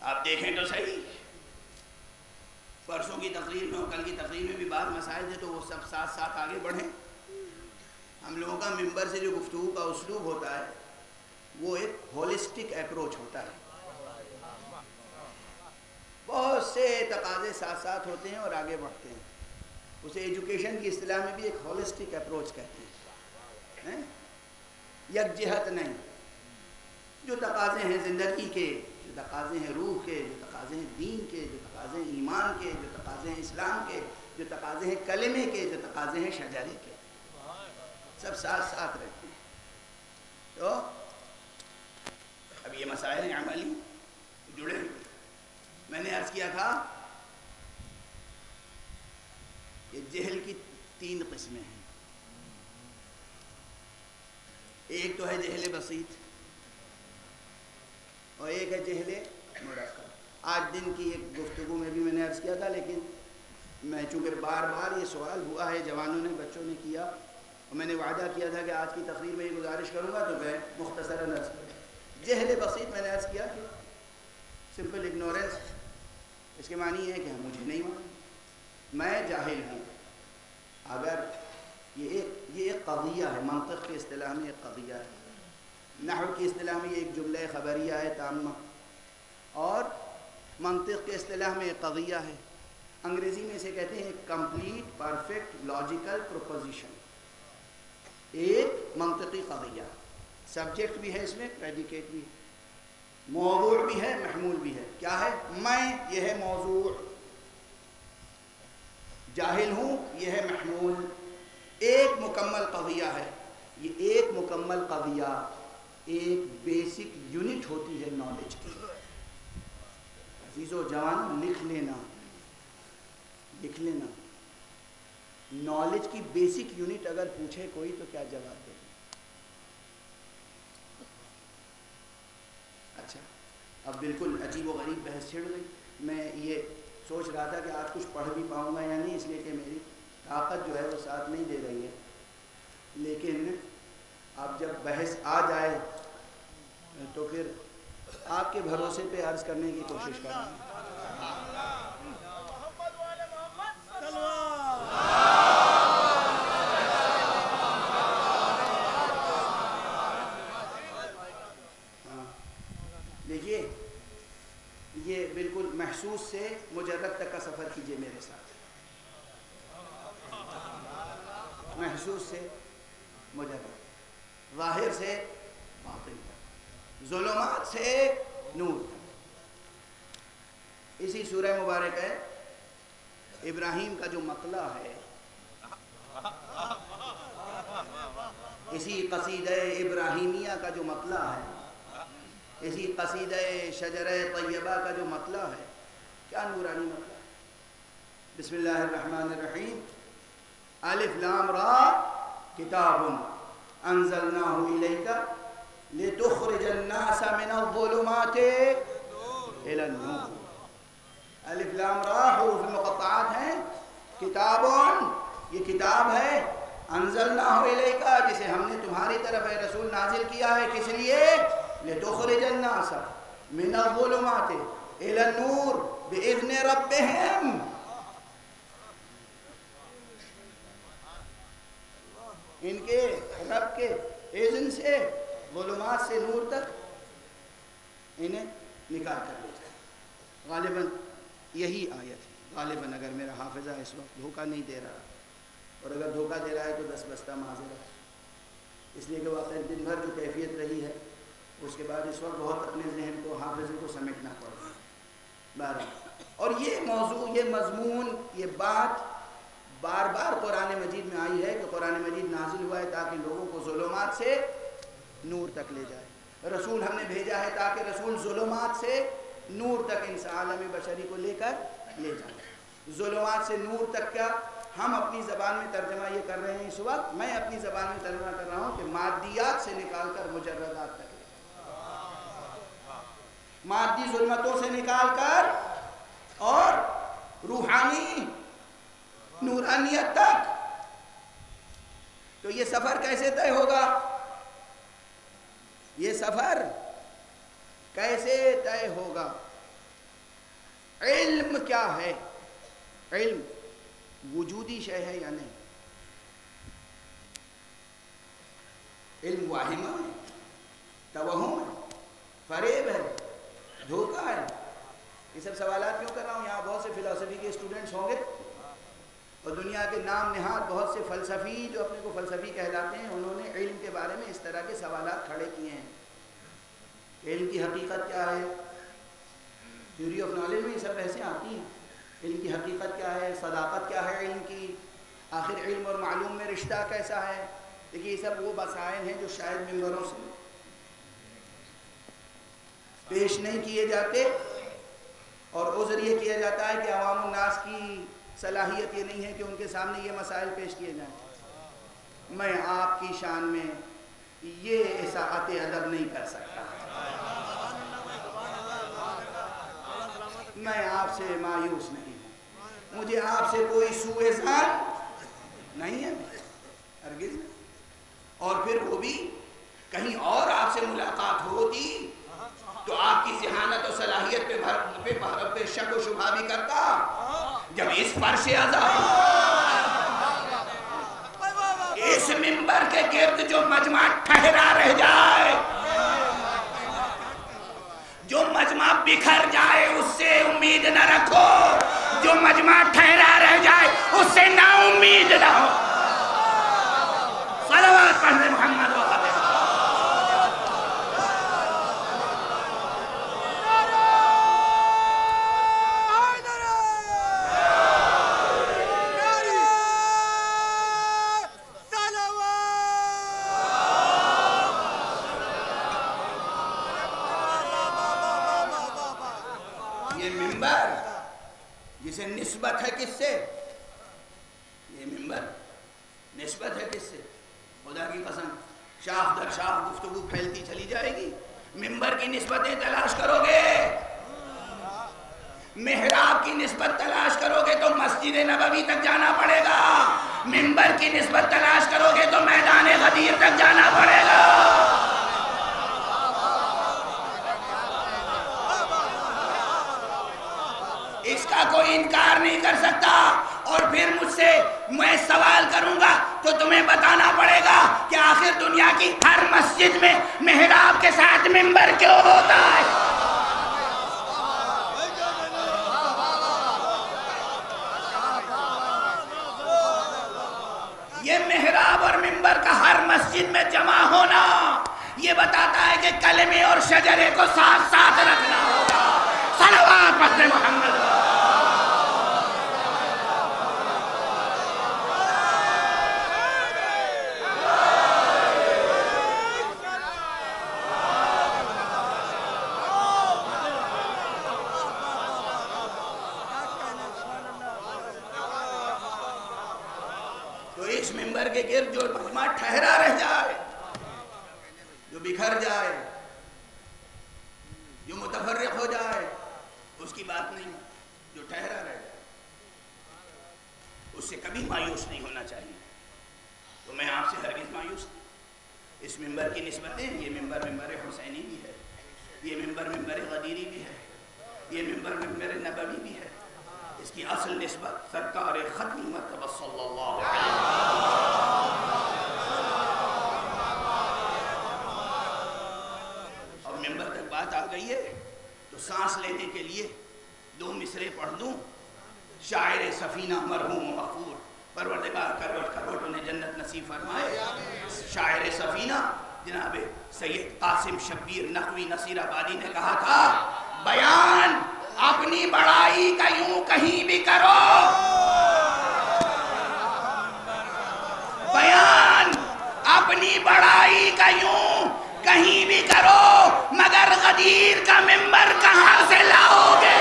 آپ دیکھیں تو صحیح، پرسوں کی تقریر میں اور کل کی تقریر میں بھی بعض مسائل تھے تو وہ سب ساتھ ساتھ آگے بڑھیں۔ ہم لوگوں کا ممبر سے جو گفتگو کا اسلوب ہوتا ہے وہ ایک ہولسٹک اپروچ ہوتا ہے، بہت سے تقاضے ساتھ ساتھ ہوتے ہیں اور آگے بڑھتے ہیں۔ اسے ایجوکیشن کی اصطلاح میں بھی ایک ہولسٹک اپروچ کہتے ہیں، یک جہت نہیں۔ جو تقاضے ہیں زندگی کے، جو تقاضے ہیں روح کے، جو تقاضے ہیں دین کے، جو تقاضے ہیں ایمان کے، جو تقاضے ہیں اسلام کے، جو تقاضے ہیں کلمے کے، جو تقاضے ہیں شجرے کے، سب ساتھ ساتھ رہتے ہیں۔ تو اب یہ مسائل عملی جڑے ہوئے۔ میں نے عرض کیا تھا کہ جہل کی 3 قسمیں ہیں۔ ایک تو ہے جہل بسیط اور ایک ہے جہل مرکب۔ آج دن کی ایک گفتگو میں بھی میں نے عرض کیا تھا، لیکن میں چونکہ بار بار یہ سوال ہوا ہے، جوانوں نے بچوں نے کیا، اور میں نے وعدہ کیا تھا کہ آج کی تقریر میں یہ گزارش کروں گا تو میں مختصراً عرض کروں۔ جہل بسیط میں نے عرض کیا کہ سمپل اگنورنس، اس کے معنی یہ ہے کہ مجھے نہیں معلوم، میں جاہل ہوں۔ اگر یہ ایک قضیہ ہے، منطق کی اصطلاح میں ایک قضیہ ہے، نحو کی اصطلاح میں یہ ایک جملہ خبریہ ہے تامہ، اور منطق کی اصطلاح میں ایک قضیہ ہے، انگریزی میں اسے کہتے ہیں کمپلیٹ پرفیکٹ لاجیکل پروپوزیشن۔ ایک منطقی قضیہ، سبجیکٹ بھی ہے، اس میں پریڈیکیٹ بھی ہے، موضوع بھی ہے، محمول بھی ہے۔ کیا ہے؟ میں، یہ ہے موضوع، جاہل ہوں، یہ ہے محمول۔ ایک مکمل قضیہ ہے، یہ ایک مکمل قضیہ ایک بیسک یونٹ ہوتی ہے نالج کی۔ عزیزو جوان لکھ لینا، نالج کی بیسک یونٹ اگر پوچھے کوئی تو کیا جواب دے؟ اچھا، اب بالکل عجیب و غریب بحث چھڑ گئی۔ میں یہ سوچ رہا تھا کہ آج کچھ پڑھ بھی پاؤں گا یا نہیں، اس لیے کہ میری طاقت جو ہے وہ ساتھ نہیں دے رہی ہے، لیکن اب جب بحث آ جائے تو پھر آپ کے بھروسے پہ عرض کرنے کی کوشش کروں گا۔ دیکھیے، یہ بالکل محسوس سے مجرد تک کا سفر کیجئے میرے ساتھ، محسوس سے مجرد، ظاہر سے باطن تک، ظلمات سے نور تک۔ اسی سورہ مبارک ہے ابراہیم کا جو مطلع ہے، اسی قصیدہ ابراہیمیہ کا جو مطلع ہے، اسی قصیدہ شجرہ طیبہ کا جو مطلع ہے، کیا نورانی مطلع ہے؟ بسم اللہ الرحمن الرحیم، الف لام را کتاب انزلناہ الیک لتخرج الناس من الظلمات الى النور۔ الف لام را حروف مقطعات ہیں، کتاب، یہ کتاب ہے، انزلناہ الیک، جسے ہم نے تمہاری طرف اے رسول نازل کیا ہے، کس لیے؟ لتخرج الناس من الظلمات الى النور باذن ربهم، ان کے رب کے اذن سے ظلمات سے نور تک انہیں نکال کر لے جائے۔ غالباً یہی آیت ہے، غالباً اگر میرا حافظہ اس وقت دھوکہ نہیں دے رہا، اور اگر دھوکہ دے رہا ہے تو دس بستہ معذرت، اس لیے کہ واقعی دن بھر جو کیفیت رہی ہے اس کے بعد اس وقت بہت اپنے ذہن کو، حافظے کو سمیٹنا پڑا بارہ۔ اور یہ موضوع، یہ مضمون، یہ بات بار بار قرآن مجید میں آئی ہے کہ قرآن مجید نازل ہوا ہے تاکہ لوگوں کو ظلمات سے نور تک لے جائے۔ رسول ہم نے بھیجا ہے تاکہ رسول ظلمات سے نور تک انسان عالم بشری کو لے کر لے جائے۔ ظلمات سے نور تک کا ہم اپنی زبان میں ترجمہ یہ کر رہے ہیں، اس وقت میں اپنی زبان میں ترجمہ کر رہا ہوں کہ مادیات سے نکال کر مجردات تک، مادی ظلمتوں سے نکال کر اور روحانی نورانیت تک. تو یہ سفر کیسے طے ہوگا؟ یہ سفر کیسے طے ہوگا؟ علم کیا ہے؟ علم وجودی شے ہے یا نہیں؟ علم واہم ہے، توہم ہے، فریب ہے، دھوکہ ہے. یہ سب سوالات کیوں کر رہا ہوں؟ یہاں بہت سے فلسفی کے اسٹوڈنٹس ہوں گے اور دنیا کے نام نہاد بہت سے فلسفی جو اپنے کو فلسفی کہلاتے ہیں، انہوں نے علم کے بارے میں اس طرح کے سوالات کھڑے کیے ہیں. علم کی حقیقت کیا ہے؟ تھیوری آف نالج میں یہ سب بحثیں آتی ہیں. علم کی حقیقت کیا ہے؟ صداقت کیا ہے علم کی؟ آخر علم اور معلوم میں رشتہ کیسا ہے؟ دیکھیے یہ سب وہ مسائل ہیں جو شاید ممبروں سے پیش نہیں کیے جاتے، اور عذر یہ کیا جاتا ہے کہ عوام الناس کی صلاحیت یہ نہیں ہے کہ ان کے سامنے یہ مسائل پیش کیے جائیں. میں آپ کی شان میں یہ اساءت ادب نہیں کر سکتا. میں آپ سے مایوس نہیں ہوں، مجھے آپ سے کوئی سوء ظن نہیں ہے، ہرگز نہیں. اور پھر وہ بھی کہیں اور آپ سے ملاقات ہوتی تو آپ کی ذہانت و صلاحیت پہ شک و شبہ بھی کرتا. جب اس فرش عظیم اس منبر کے گرد جو مجمع ٹھہرا رہ جائے، جو مجمع بکھر جائے اس سے امید نہ رکھو، جو مجمع ٹھہرا رہ جائے اس سے نا امید نہ ہو. صلوات پڑھنے محمد و علیہ. یہ منبر جسے نسبت ہے کس سے؟ یہ منبر نسبت ہے کس سے؟ خدا کی قسم شاخ در شاخ گفتگو پھیلتی چلی جائے گی. منبر کی نسبتیں تلاش کرو گے، محراب کی نسبت تلاش کرو گے تو مسجد نبوی تک جانا پڑے گا. منبر کی نسبت تلاش کرو گے تو میدان غدیر تک جانا پڑے گا. اس کا کوئی انکار نہیں کر سکتا. اور پھر مجھ سے میں سوال کروں گا تو تمہیں بتانا پڑے گا کہ آخر دنیا کی ہر مسجد میں محراب کے ساتھ منبر کیوں ہوتا ہے. یہ محراب اور منبر کا ہر مسجد میں جمع ہونا یہ بتاتا ہے کہ کلمے اور شجرے کو ساتھ ساتھ رکھنا ہوگا. صلوات پڑھتے محمد. تو اس منبر کے گرد جو مجمع ٹھہرا رہ جائے، جو بکھر جائے، جو متفرق ہو جائے، اس کی بات نہیں. جو ٹھہرا رہ جائے اس سے کبھی مایوس نہیں ہونا چاہیے. تو میں آپ سے ہرگز مایوس نہیں. اس منبر کی نسبتیں، یہ منبر منبر حسینی بھی ہے، یہ منبر منبر غدیری بھی ہے، یہ منبر منبر نبوی بھی ہے. اس کی اصل نسبت سرکار ختم مرتبہ صلی اللہ علیہ وسلم. اب منبر تک بات آ گئی ہے تو سانس لینے کے لیے دو مصرے پڑھ دوں. شاعر سفینہ مرحوم مغفور، پروردگار کروٹ انہیں جنت نصیب فرمائے. شاعر سفینہ جناب سید قاسم شبیر نقوی نصیر آبادی نے کہا تھا، بیان اپنی بڑائی کا یوں کہیں بھی کرو، بیان اپنی بڑائی کا یوں کہیں بھی کرو، مگر غدیر کا منبر کہاں سے لاؤ گے؟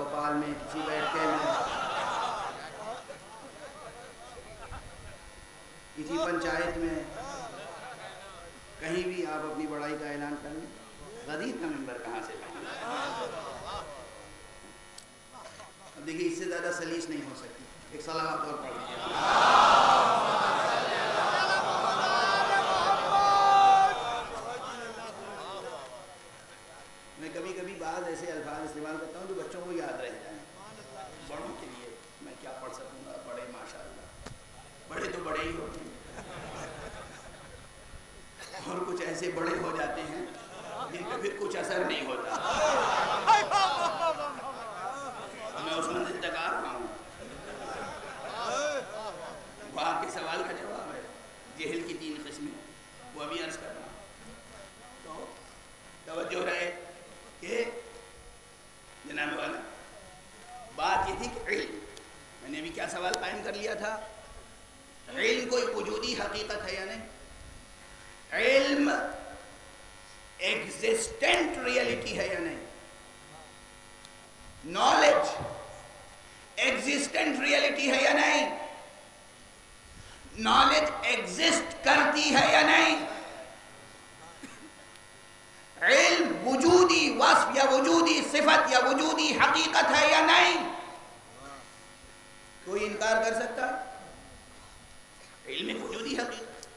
چوپال میں, کسی بیٹھے میں, کسی پنچایت میں, کہیں بھی آپ اپنی بڑائی کا اعلان کر لیں. غدیر کا ممبر کہاں سے لائیں؟ اب دیکھیے اس سے زیادہ سلیس نہیں ہو سکتی. ایک صلوات اور پڑھ لیجیے. میں کبھی کبھی بعض ایسے الفاظ استعمال کرتا ہوں جو بچوں کو یاد رہ جائیں. بڑوں کے لیے میں کیا پڑھ سکوں گا؟ بڑے ماشاءاللہ, بڑے تو بڑے ہی ہوتے ہیں, اور کچھ ایسے بڑے ہو جاتے ہیں جن پہ پھر کچھ اثر نہیں ہوتا. میں اس منزل تک آ رہا ہوں. وہ آپ کے سوال کا جواب ہے. جہل کی 3 قسمیں, وہ ابھی عرض کر رہا ہوں. تو توجہ رہے کہ جناب والا بات یہ تھی کہ علم, میں نے ابھی کیا سوال قائم کر لیا تھا, علم کوئی وجودی حقیقت ہے یا نہیں؟ علم ایگزسٹنٹ ریئلٹی ہے یا نہیں؟ نالج ایگزسٹنٹ ریئلٹی ہے یا نہیں؟ نالج ایگزسٹ کرتی ہے یا نہیں؟ علم وجودی وصف یا وجودی صفت یا وجودی حقیقت ہے یا نہیں؟ کوئی انکار کر سکتا ہے؟ علم ایک وجودی حقیقت.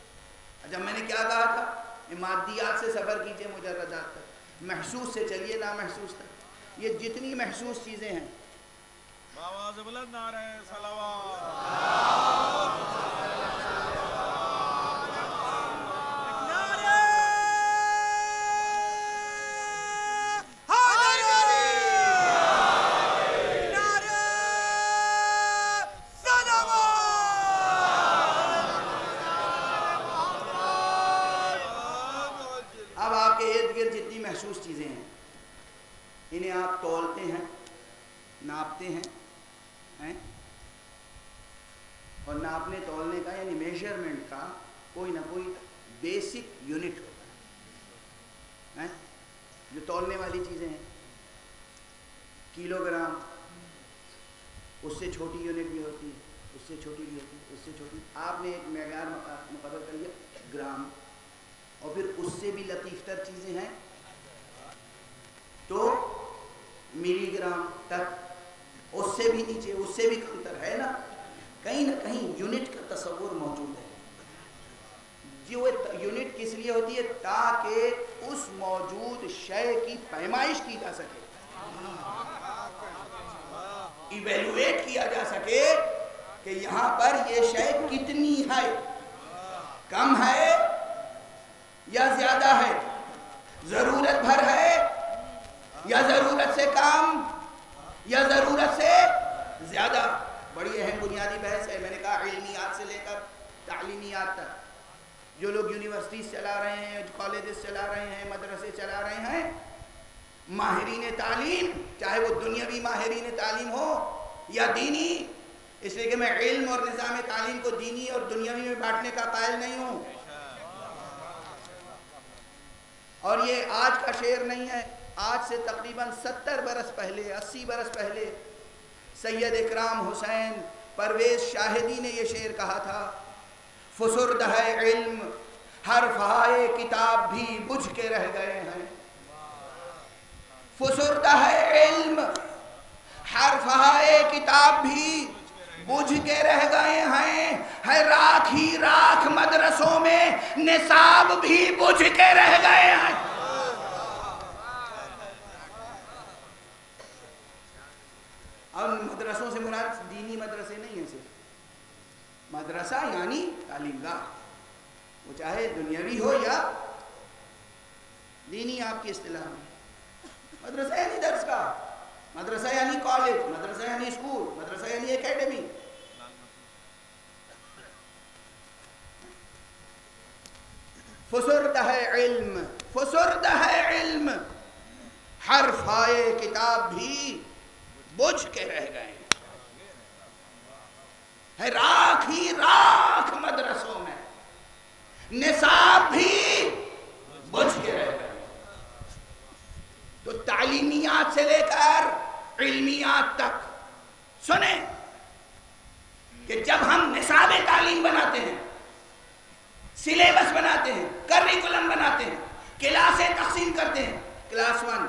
جب میں نے کیا کہا تھا کہ مادیات سے سفر کیجئے مجردات تک, محسوس سے چلیے نا محسوس تک. یہ جتنی محسوس چیزیں ہیں, آواز بلند نعرہ صلوات, محسوس چیزیں ہیں, انہیں آپ تولتے ہیں, ناپتے ہیں, اور ناپنے تولنے کا یعنی میجرمنٹ کا کوئی نہ کوئی بیسک یونٹ ہوتا ہے جو تولنے والی چیزیں ہیں. کلو گرام, اس سے چھوٹی یونٹ بھی ہوتی ہے, اس سے چھوٹی بھی ہوتی ہے, اس سے چھوٹی. آپ نے ایک معیار مقرر کر لیا گرام, اور پھر اس سے بھی لطیف تر چیزیں ہیں تو ملی گرام تک, اس سے بھی نیچے, اس سے بھی کم تر ہے نا. کہیں نہ کہیں یونٹ کا تصور موجود ہے. جو یونٹ کس لیے ہوتی ہے؟ تاکہ اس موجود شے کی پیمائش کی جا سکے, ایویلویٹ کیا جا سکے کہ یہاں پر یہ شے کتنی ہے, کم ہے یا زیادہ ہے, ضرورت بھر ہے یا ضرورت سے کم یا ضرورت سے زیادہ. بڑی اہم بنیادی بحث ہے. میں نے کہا علمیات سے لے کر تعلیمیات تک, جو لوگ یونیورسٹیز چلا رہے ہیں, کالجز چلا رہے ہیں, مدرسے چلا رہے ہیں, ماہرین تعلیم, چاہے وہ دنیاوی ماہرین تعلیم ہو یا دینی, اس لیے کہ میں علم اور نظام تعلیم کو دینی اور دنیاوی میں بانٹنے کا قائل نہیں ہوں. اور یہ آج کا شعر نہیں ہے, آج سے تقریباً 70 برس پہلے, 80 برس پہلے سید اکرام حسین پرویز شاہدی نے یہ شعر کہا تھا. فسرد ہے علم حرفہائے کتاب بھی بجھ کے رہ گئے ہیں. فسرد ہے علم حرفہائے کتاب بھی بجھ کے رہ گئے ہیں. ہے راکھ ہی راکھ مدرسوں میں نصاب بھی بجھ کے رہ گئے ہیں. اور مدرسوں سے مراد دینی مدرسے نہیں ہیں, صرف مدرسہ یعنی تعلیم گاہ, وہ چاہے دنیاوی ہو یا دینی. آپ کی اصطلاح میں مدرسہ یعنی درس گاہ, مدرسہ یعنی کالج, مدرسہ یعنی اسکول, مدرسہ یعنی اکیڈمی. فسرد ہے علم, فسرد ہے علم حرفائے کتاب بھی بجھ کے رہ گئے. ہے راکھ ہی راکھ مدرسوں میں نصاب بھی بجھ کے رہ گئے. تو تعلیمیات سے لے کر علمیات حد تک سنیں کہ جب ہم نصاب تعلیم بناتے ہیں، سلیبس بناتے ہیں، کریکولم بناتے ہیں، کلاسیں تقسیم کرتے ہیں، کلاس 1،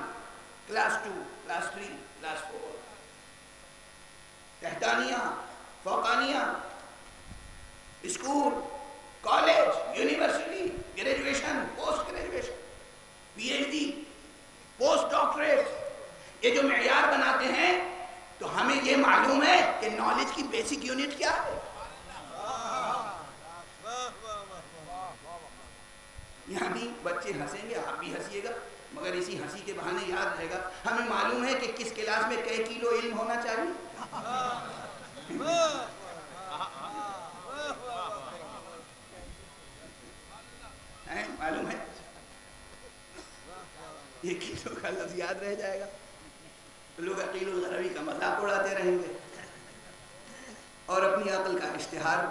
کلاس 2، کلاس 3، کلاس 4، تحتانیہ، فوقانیہ، school, college, university, graduation, post graduation, P H D, post doctorate, یہ جو معیار بناتے ہیں تو ہمیں یہ معلوم ہے کہ نالج کی بیسک یونٹ کیا ہے. یہاں بھی بچے ہنسیں گے، آپ بھی ہنسیے گا، مگر اسی ہنسی کے بہانے یاد رہے گا ہمیں معلوم ہے کہ کس کلاس میں کئی کلو علم ہونا چاہیے. معلوم ہے یہ کلو کا لفظ یاد رہ جائے گا تو لوگ عقیل الغربی کا مذاق اڑاتے رہیں گے اور اپنی عقل کا اشتہار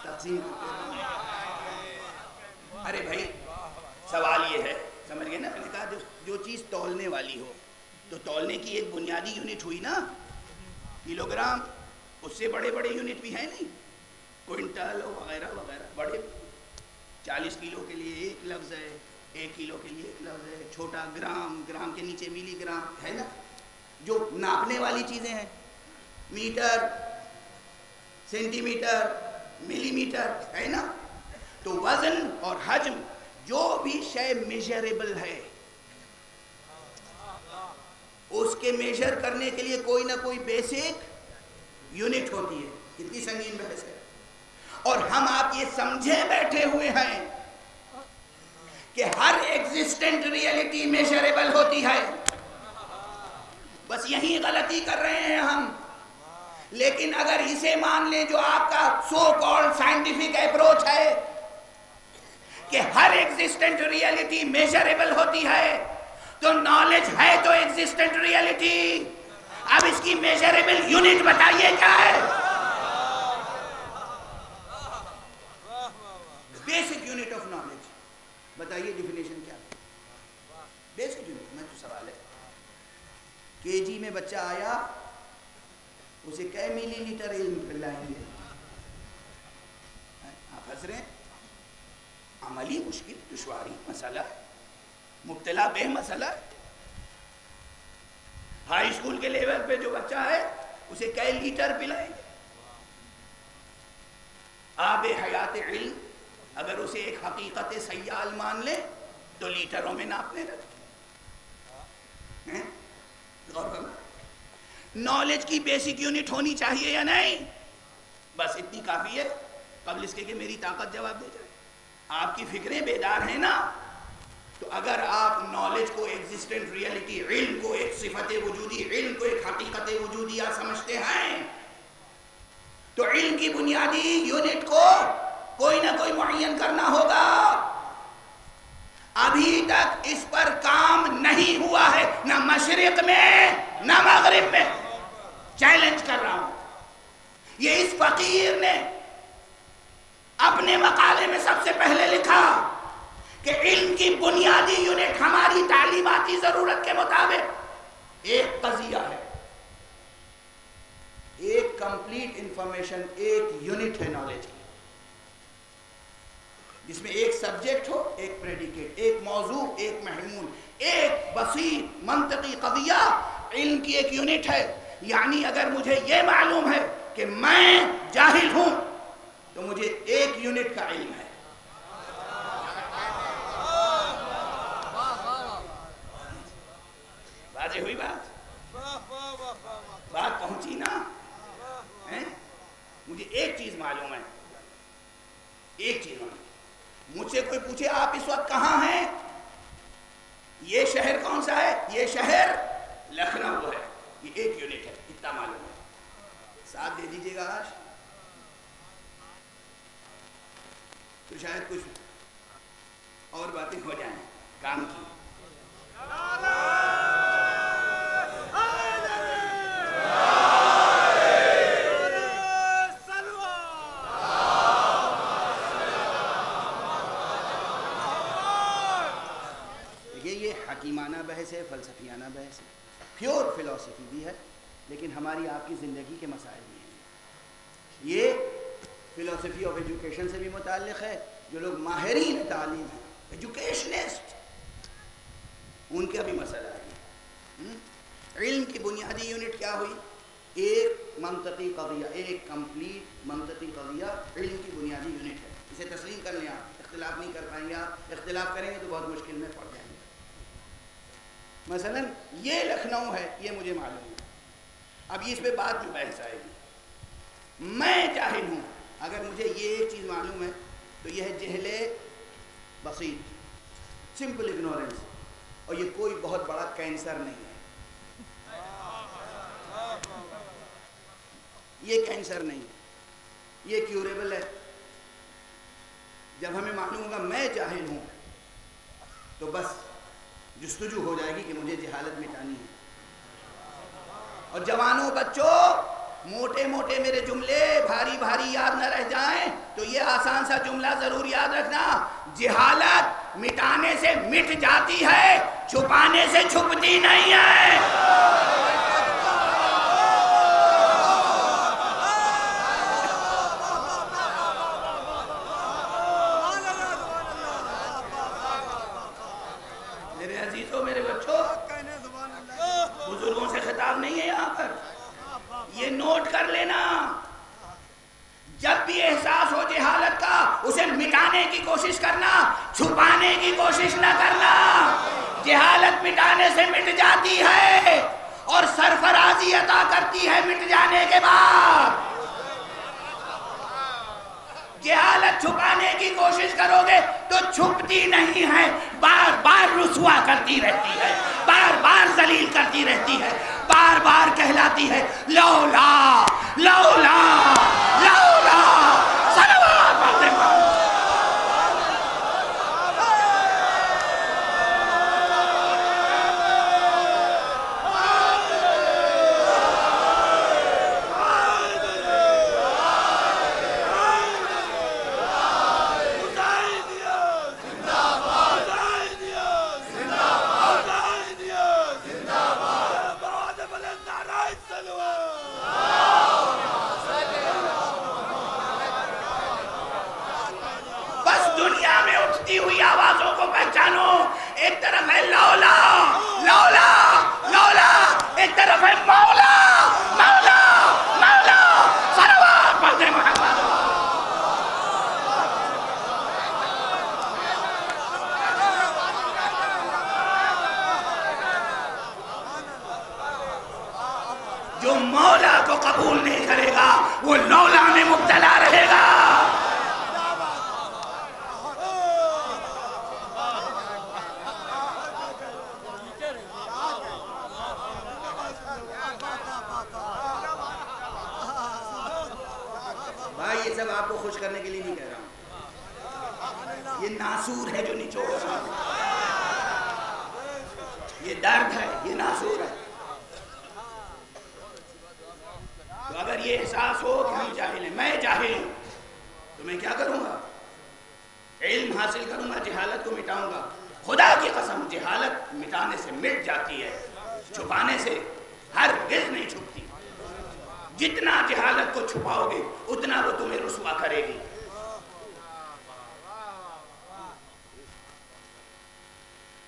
تقسیم کرتے رہیں گے. ارے بھائی سوال یہ ہے، سمجھ گئے نا، میں نے کہا جو چیز تولنے والی ہو تو تولنے کی ایک بنیادی یونٹ ہوئی نا، کلو گرام، اس سے بڑے بڑے یونٹ بھی ہیں نہیں، کوئنٹل وغیرہ وغیرہ، بڑے 40 کلو کے لیے ایک لفظ ہے، 1 کلو کے لیے ایک لفظ ہے، چھوٹا گرام، گرام کے نیچے ملی گرام ہے نا. جو ناپنے والی چیزیں ہیں، میٹر، سینٹی میٹر، ملی میٹر ہے نا، تو وزن اور حجم جو بھی شے میجریبل ہے اس کے میجر کرنے کے لیے کوئی نہ کوئی بیسک یونٹ ہوتی ہے. کتنی سنگین بحث ہے. اور ہم آپ یہ سمجھے بیٹھے ہوئے ہیں کہ ہر ایگزسٹنٹ ریئلٹی میجریبل ہوتی ہے. بس یہی غلطی کر رہے ہیں ہم. لیکن اگر اسے مان لیں جو آپ کا سو کالڈ سائنٹیفک اپروچ ہے کہ ہر ایگزسٹنٹ ریئلٹی میجریبل ہوتی ہے تو نالج ہے تو ایگزسٹنٹ ریئلٹی. اب اس کی میجریبل یونٹ بتائیے کیا ہے؟ بیسک یونٹ آف نالج بتائیے، ڈیفینیشن کیا ہے بیسک یونٹ؟ میں تو سوال ہے کے جی میں بچہ آیا، اسے کئے ملی لیٹر علم پلائیں گے؟ آپ ہنس رہے ہیں. عملی مشکل، دشواری مسئلہ، مبتلا بے مسئلہ. ہائی اسکول کے لیول پہ جو بچہ ہے اسے کئے لیٹر پلائیں گے؟ آب حیات علم اگر اسے ایک حقیقت سیال مان لے تو لیٹروں میں ناپنے لگے. نالج کی بیسک یونٹ ہونی چاہیے یا نہیں؟ بس اتنی کافی ہے قبل اس کے کہ میری طاقت جواب دے جائے. آپ کی فکریں بیدار ہیں نا، تو اگر آپ نالج کو ایگزسٹنٹ ریئلٹی، علم کو ایک صفت وجودی، علم کو ایک حقیقت وجودیہ سمجھتے ہیں تو علم کی بنیادی یونٹ کو کوئی نہ کوئی معین کرنا ہوگا. ابھی تک اس پر کام نہیں ہوا ہے، نہ مشرق میں نہ مغرب میں. چیلنج کر رہا ہوں. یہ اس فقیر نے اپنے مقالے میں سب سے پہلے لکھا کہ علم کی بنیادی یونٹ ہماری تعلیماتی ضرورت کے مطابق ایک قضیہ ہے، ایک کمپلیٹ انفارمیشن، ایک یونٹ ہے نالج کی، جس میں ایک سبجیکٹ ہو، ایک پریڈیکیٹ، ایک موضوع، ایک محمول، ایک بسیط منطقی قضیہ. علم کی ایک یونٹ ہے. یعنی اگر مجھے یہ معلوم ہے کہ میں جاہل ہوں تو مجھے ایک یونٹ کا علم ہے. واضح ہوئی بات؟ بات پہنچی نا؟ مجھے ایک چیز معلوم ہے، ایک چیز معلوم. مجھ سے کوئی پوچھے آپ اس وقت کہاں ہیں، یہ شہر کون سا ہے؟ یہ شہر لکھنؤ ہے. یہ ایک یونٹ ہے، اتنا معلوم ہے. ساتھ دے دیجیے گا آج تو شاید کچھ اور باتیں ہو جائیں کام کی. دیکھیے یہ حکیمانہ بحث ہے، فلسفیانہ بحث ہے، پیور فلسفی بھی ہے لیکن ہماری آپ کی زندگی کے مسائل بھی ہیں. یہ فلسفی آف ایجوکیشن سے بھی متعلق ہے. جو لوگ ماہرین تعلیم ہیں, ایجوکیشنسٹ, ان کا بھی مسئلہ ہے. علم کی بنیادی یونٹ کیا ہوئی؟ ایک منطقی قضیہ, ایک کمپلیٹ منطقی قضیہ علم کی بنیادی یونٹ ہے. اسے تسلیم کر لیں آپ, اختلاف نہیں کر پائیں گے. آپ اختلاف کریں گے تو بہت مشکل میں پڑ جائیں گے. مثلا یہ لکھنؤ ہے, یہ مجھے معلوم ہے, اب اس پہ بعد میں بحث آئے گی. میں جاہل ہوں, اگر مجھے یہ ایک چیز معلوم ہے تو یہ ہے جہل بسیط, سمپل اگنورینس, اور یہ کوئی بہت بڑا کینسر نہیں ہے. یہ کینسر نہیں ہے, یہ کیوریبل ہے. جب ہمیں معلوم ہوگا میں جاہل ہوں تو بس جستجو ہو جائے گی کہ مجھے جہالت مٹانی ہے. اور جوانوں, بچوں, موٹے موٹے میرے جملے بھاری بھاری یاد نہ رہ جائیں تو یہ آسان سا جملہ ضرور یاد رکھنا, جہالت مٹانے سے مٹ جاتی ہے, چھپانے سے چھپتی نہیں ہے. میرے عزیزوں, میرے بچوں, بزرگوں سے خطاب نہیں ہے یہاں پر, یہ نوٹ کر لینا. جب بھی احساس ہو جہالت کا, اسے مٹانے کی کوشش کرنا, چھپانے کی کوشش نہ کرنا. جہالت مٹانے سے مٹ جاتی ہے اور سرفرازی عطا کرتی ہے مٹ جانے کے بعد. جہالت چھپانے کی کوشش کرو گے تو چھپتی نہیں ہے, بار بار رسوا کرتی رہتی ہے, بار بار ذلیل کرتی رہتی ہے, بار بار کہلاتی ہے لولا لولا لولا. صلوات پڑھتے ہیں. ہوئی آوازوں کو پہچانو. ایک طرف ہے لولا لولا لولا, ایک طرف ہے مولا مولا مولا. صلوات پڑھتے ہیں محمد. جو مولا کو قبول نہیں کرے گا وہ لولا میں مبتلا رہے گا. یہ سب آپ کو خوش کرنے کے لیے نہیں کہہ رہا ہوں, یہ ناسور ہے جو نچوڑ رہا ہے, یہ درد ہے, یہ ناسور ہے. تو اگر یہ احساس ہو کہ ہم جاہل ہیں, میں جاہل ہوں, تو میں کیا کروں گا؟ علم حاصل کروں گا, جہالت کو مٹاؤں گا. خدا کی قسم جہالت مٹانے سے مٹ جاتی ہے, چھپانے سے ہرگز نہیں چھپتی. جتنا جہالت کو چھپاؤ گے اتنا وہ تمہیں رسوا کرے گی.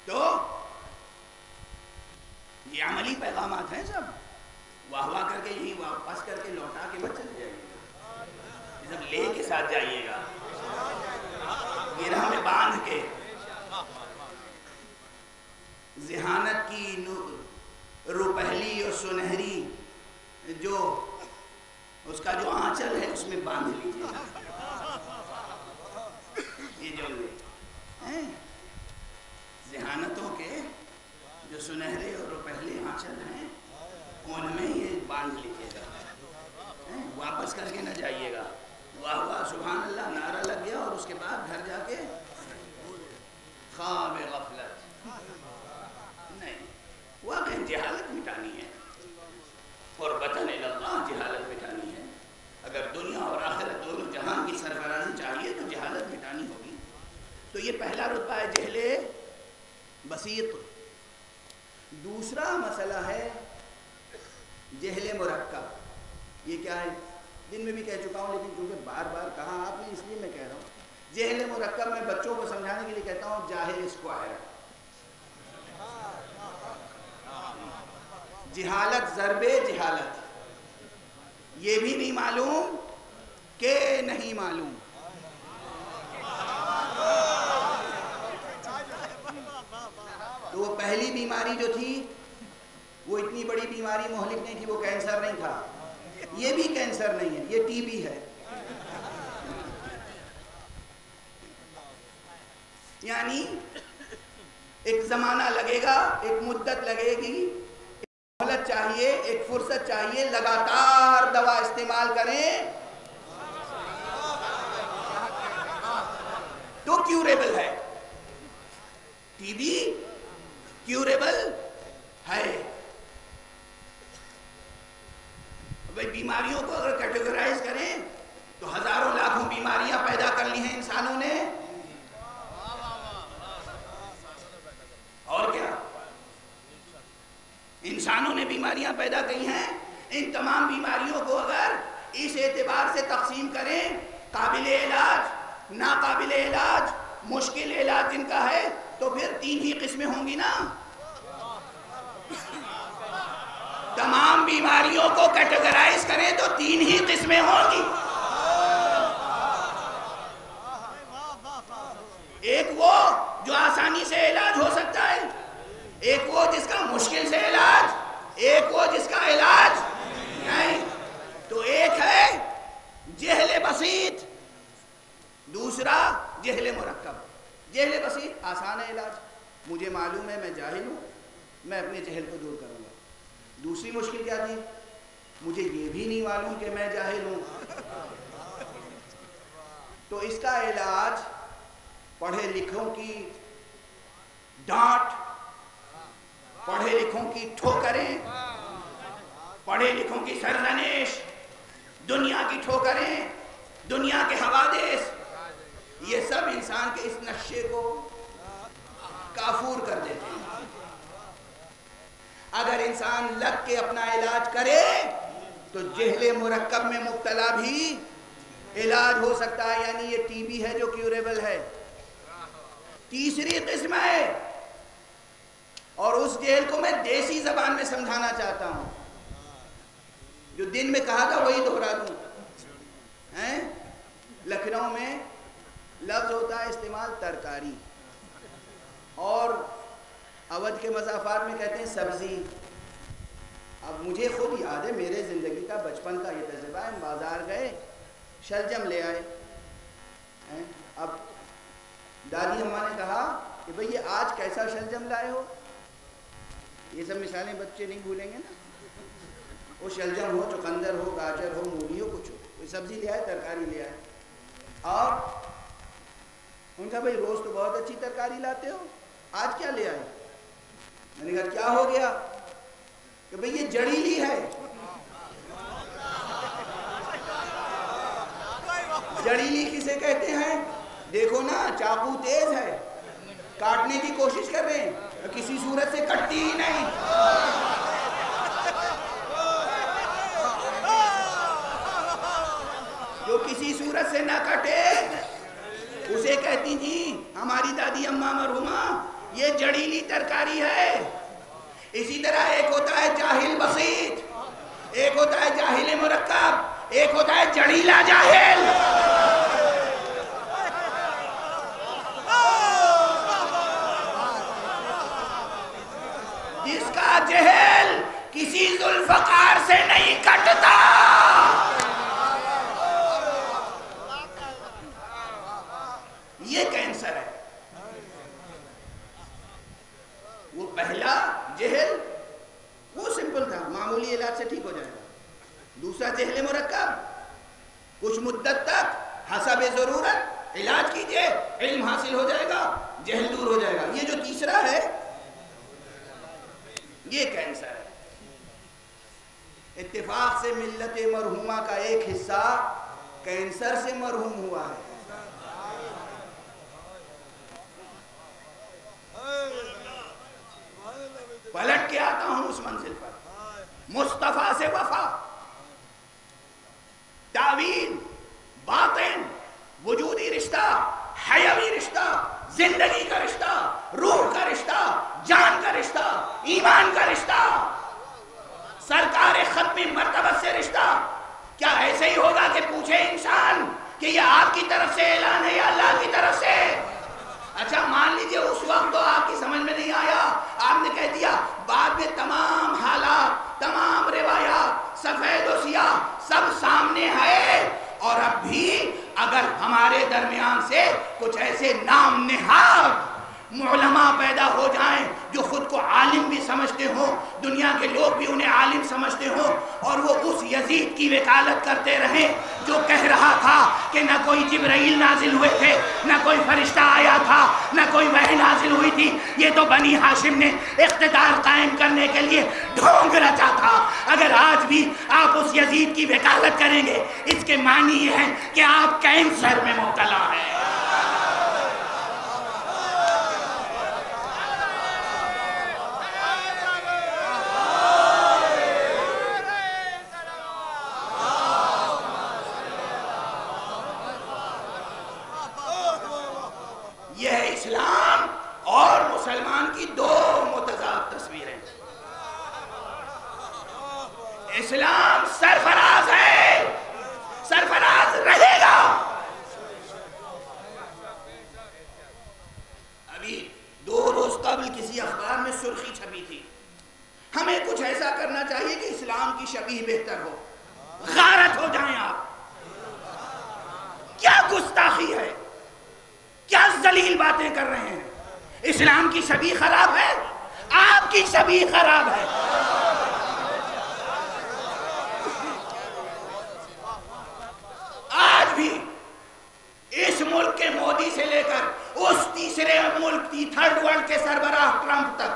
تو یہ عملی پیغامات ہیں سب. واہ واہ کر کے یہیں واپس کر کے لوٹا کے مت چلے جائیے گا, یہ سب لے کے ساتھ جائیے گا, گرہ میں باندھ کے. ذہانت کی روپہلی اور سنہری جو اس کا جو آنچل ہے اس میں باندھ لیجیے. یہ جو ذہانتوں کے جو سنہرے اور پہلے آنچل ہیں ان میں یہ باندھ لیجیے گا, واپس کر کے نہ جائیے گا. واہ واہ سبحان اللہ نعرہ لگ گیا اور اس کے بعد گھر جا کے خواب غفلت نہیں. واقعی جہالت مٹانی ہے, قربتاً الی اللہ جہالت مٹانی ہے. اگر دنیا اور آخرت دونوں جہان کی سرفرازی چاہیے تو جہالت مٹانی ہوگی. تو یہ پہلا رتبہ ہے جہل بسیط. دوسرا مسئلہ ہے جہل مرکب یہ کیا ہے؟ دن میں بھی کہہ چکا ہوں لیکن چونکہ بار بار کہا آپ نے اس لیے میں کہہ رہا ہوں. جہل مرکب میں بچوں کو سمجھانے کے لیے کہتا ہوں جاہل اسکوائر. جہالت ضرب جہالت، یہ بھی نہیں معلوم کہ نہیں معلوم. تو وہ پہلی بیماری جو تھی وہ اتنی بڑی بیماری مہلک نہیں تھی، وہ کینسر نہیں تھا. یہ بھی کینسر نہیں ہے، یہ ٹی بی ہے. یعنی ایک زمانہ لگے گا، ایک مدت لگے گی، ایک مہلت چاہیے، ایک فرصت چاہیے. لگاتار دوا استعمال کریں تو کیوریبل ہے. ٹی بی کیوریبل ہے. بھئی بیماریوں کو اگر کیٹیگرائز کریں تو ہزاروں لاکھوں بیماریاں پیدا کر لی ہیں انسانوں نے. اور کیا انسانوں نے بیماریاں پیدا کی ہیں. ان تمام بیماریوں کو اگر اس اعتبار سے تقسیم کریں قابل علاج، ناقابل علاج، مشکل علاج جن کا ہے، تو پھر 3 ہی قسمیں ہوں گی نا. تمام بیماریوں کو کیٹیگرائز کریں تو 3 ہی قسمیں ہوں گی. ایک وہ جو آسانی سے علاج ہو سکتا ہے، ایک وہ جس کا مشکل سے علاج، ایک وہ جس کا علاج نہیں. تو ایک ہے جہل بسیط، دوسرا جہل مرکب. جہل بسیط آسان ہے علاج، مجھے معلوم ہے میں جاہل ہوں، میں اپنے جہل کو دور کروں گا. دوسری مشکل کیا تھی؟ مجھے یہ بھی نہیں معلوم کہ میں جاہل ہوں. تو اس کا علاج پڑھے لکھوں کی ڈانٹ، پڑھے لکھوں کی ٹھوکریں، پڑھے لکھوں کی سرزنش، دنیا کی ٹھوکریں، دنیا کے حوادث، یہ سب انسان کے اس نشے کو کافور کر دیتے ہیں. اگر انسان لگ کے اپنا علاج کرے تو جہل مرکب میں مبتلا بھی علاج ہو سکتا ہے. یعنی یہ ٹی بی ہے جو کیوریبل ہے. تیسری قسم ہے، اور اس جہل کو میں دیسی زبان میں سمجھانا چاہتا ہوں، جو دن میں کہا تھا وہی دہرا دوں. لکھنؤ میں لفظ ہوتا ہے استعمال ترکاری، اور اودھ کے مضافات میں کہتے ہیں سبزی. اب مجھے خود یاد ہے، میرے زندگی کا بچپن کا یہ تجربہ ہے. ہم بازار گئے، شلجم لے آئے. اب دادی اماں نے کہا کہ بھئی یہ آج کیسا شلجم لائے ہو؟ یہ سب مثالیں بچے نہیں بھولیں گے نا. وہ شلجم ہو، چقندر ہو، گاجر ہو، مولی ہو، کچھ ہو، کوئی سبزی لے آئے، ترکاری لے آئے. اور ان کا بھئی روز تو بہت اچھی ترکاری لاتے ہو، آج کیا لے آئے؟ میں نے کہا کیا ہو گیا؟ کہ بھئی یہ جڑیلی ہے. جڑیلی کسے کہتے ہیں؟ دیکھو نا چاقو تیز ہے، کاٹنے کی کوشش کر رہے ہیں، کسی صورت سے کٹتی ہی نہیں. جو کسی صورت سے نہ کٹے اسے کہتی جی ہماری دادی اماں مرحومہ یہ جڑیلی ترکاری ہے. اسی طرح ایک ہوتا ہے جاہل بسیط، ایک ہوتا ہے جاہل مرکب، ایک ہوتا ہے جڑیلا جاہل. جس کا جہل کسی ذوالفقار سے نہیں کٹتا. یہ کینسر ہے. وہ پہلا جہل وہ سمپل تھا، معمولی علاج سے ٹھیک ہو جائے گا. دوسرا جہل مرکب، کچھ مدت تک حسب ضرورت علاج کیجئے، علم حاصل ہو جائے گا، جہل دور ہو جائے گا. یہ جو تیسرا ہے یہ کینسر ہے. اتفاق سے ملت مرحومہ کا ایک حصہ کینسر سے مرحوم ہوا ہے. پلٹ کے آتا ہوں اس منزل پر. مصطفیٰ سے وفا، تعویل، باطن، وجودی رشتہ، حیوی رشتہ، زندگی کا رشتہ، روح کا رشتہ، جان کا رشتہ، ایمان کا رشتہ، سرکار ختم مرتبت سے رشتہ. کیا ایسے ہی ہوگا کہ پوچھے انسان کہ یہ آپ کی طرف سے اعلان ہے یا اللہ کی طرف سے؟ اچھا مان لیجئے اس وقت تو آپ کی سمجھ میں نہیں آیا، آپ نے کہہ دیا. بعد میں تمام حالات، تمام روایات، سفید و سیاہ سب سامنے ہے. اور اب بھی اگر ہمارے درمیان سے کچھ ایسے نام نہاد علماء پیدا ہو جائیں جو خود کو عالم بھی سمجھتے ہوں، دنیا کے لوگ بھی انہیں عالم سمجھتے ہوں، اور وہ اس یزید کی وکالت کرتے رہیں جو کہہ رہا تھا کہ نہ کوئی جبرائیل نازل ہوئے تھے، نہ کوئی فرشتہ آیا تھا، نہ کوئی وحی نازل ہوئی تھی، یہ تو بنی ہاشم نے اقتدار قائم کرنے کے لیے ڈھونگ رچا تھا. اگر آج بھی آپ اس یزید کی وکالت کریں گے، اس کے معنی یہ ہے کہ آپ کینسر میں مبتلا ہیں. اسلام اور مسلمان کی دو متضاد تصویریں. اسلام سرفراز ہے، سرفراز رہے گا. ابھی 2 روز قبل کسی اخبار میں سرخی چھپی تھی، ہمیں کچھ ایسا کرنا چاہیے کہ اسلام کی شبیہ بہتر ہو. غارت ہو جائیں آپ. کیا گستاخی ہے، کیا ذلیل باتیں کر رہے ہیں. اسلام کی شبیہ خراب ہے، آپ کی شبیہ خراب ہے. آج بھی اس ملک کے مودی سے لے کر اس تیسرے ملک کی تھرڈ ورلڈ کے سربراہ ٹرمپ تک،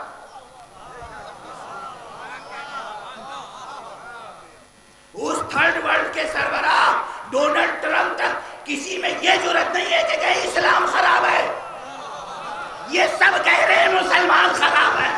اس تھرڈ ورلڈ کے سربراہ ڈونلڈ ٹرمپ تک کسی میں یہ جرات نہیں ہے کہ کہیں اسلام خراب ہے. یہ سب کہہ رہے ہیں مسلمان خراب ہے.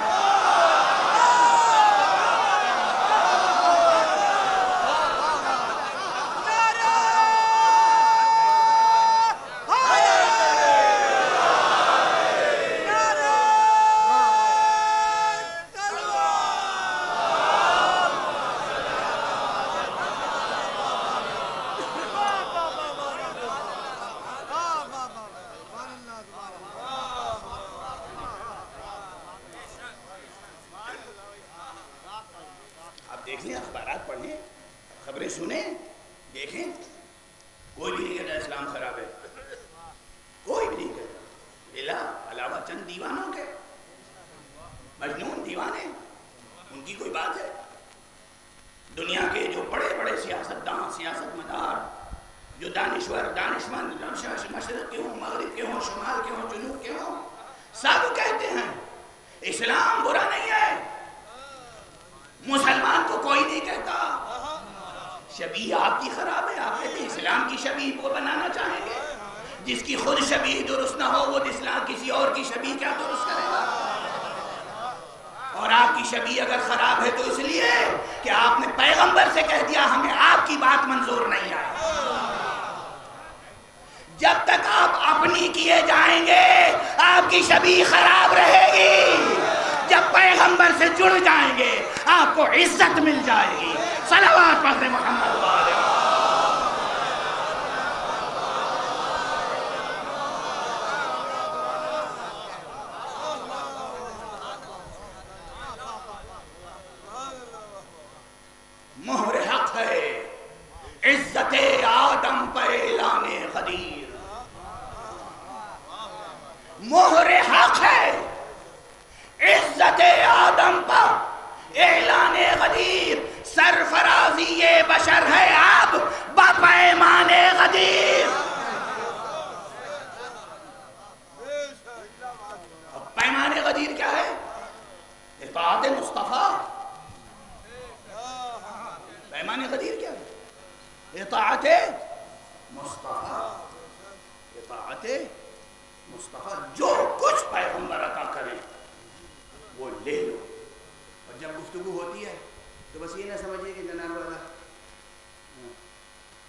تو بس یہ نہ سمجھیے کہ جناب والا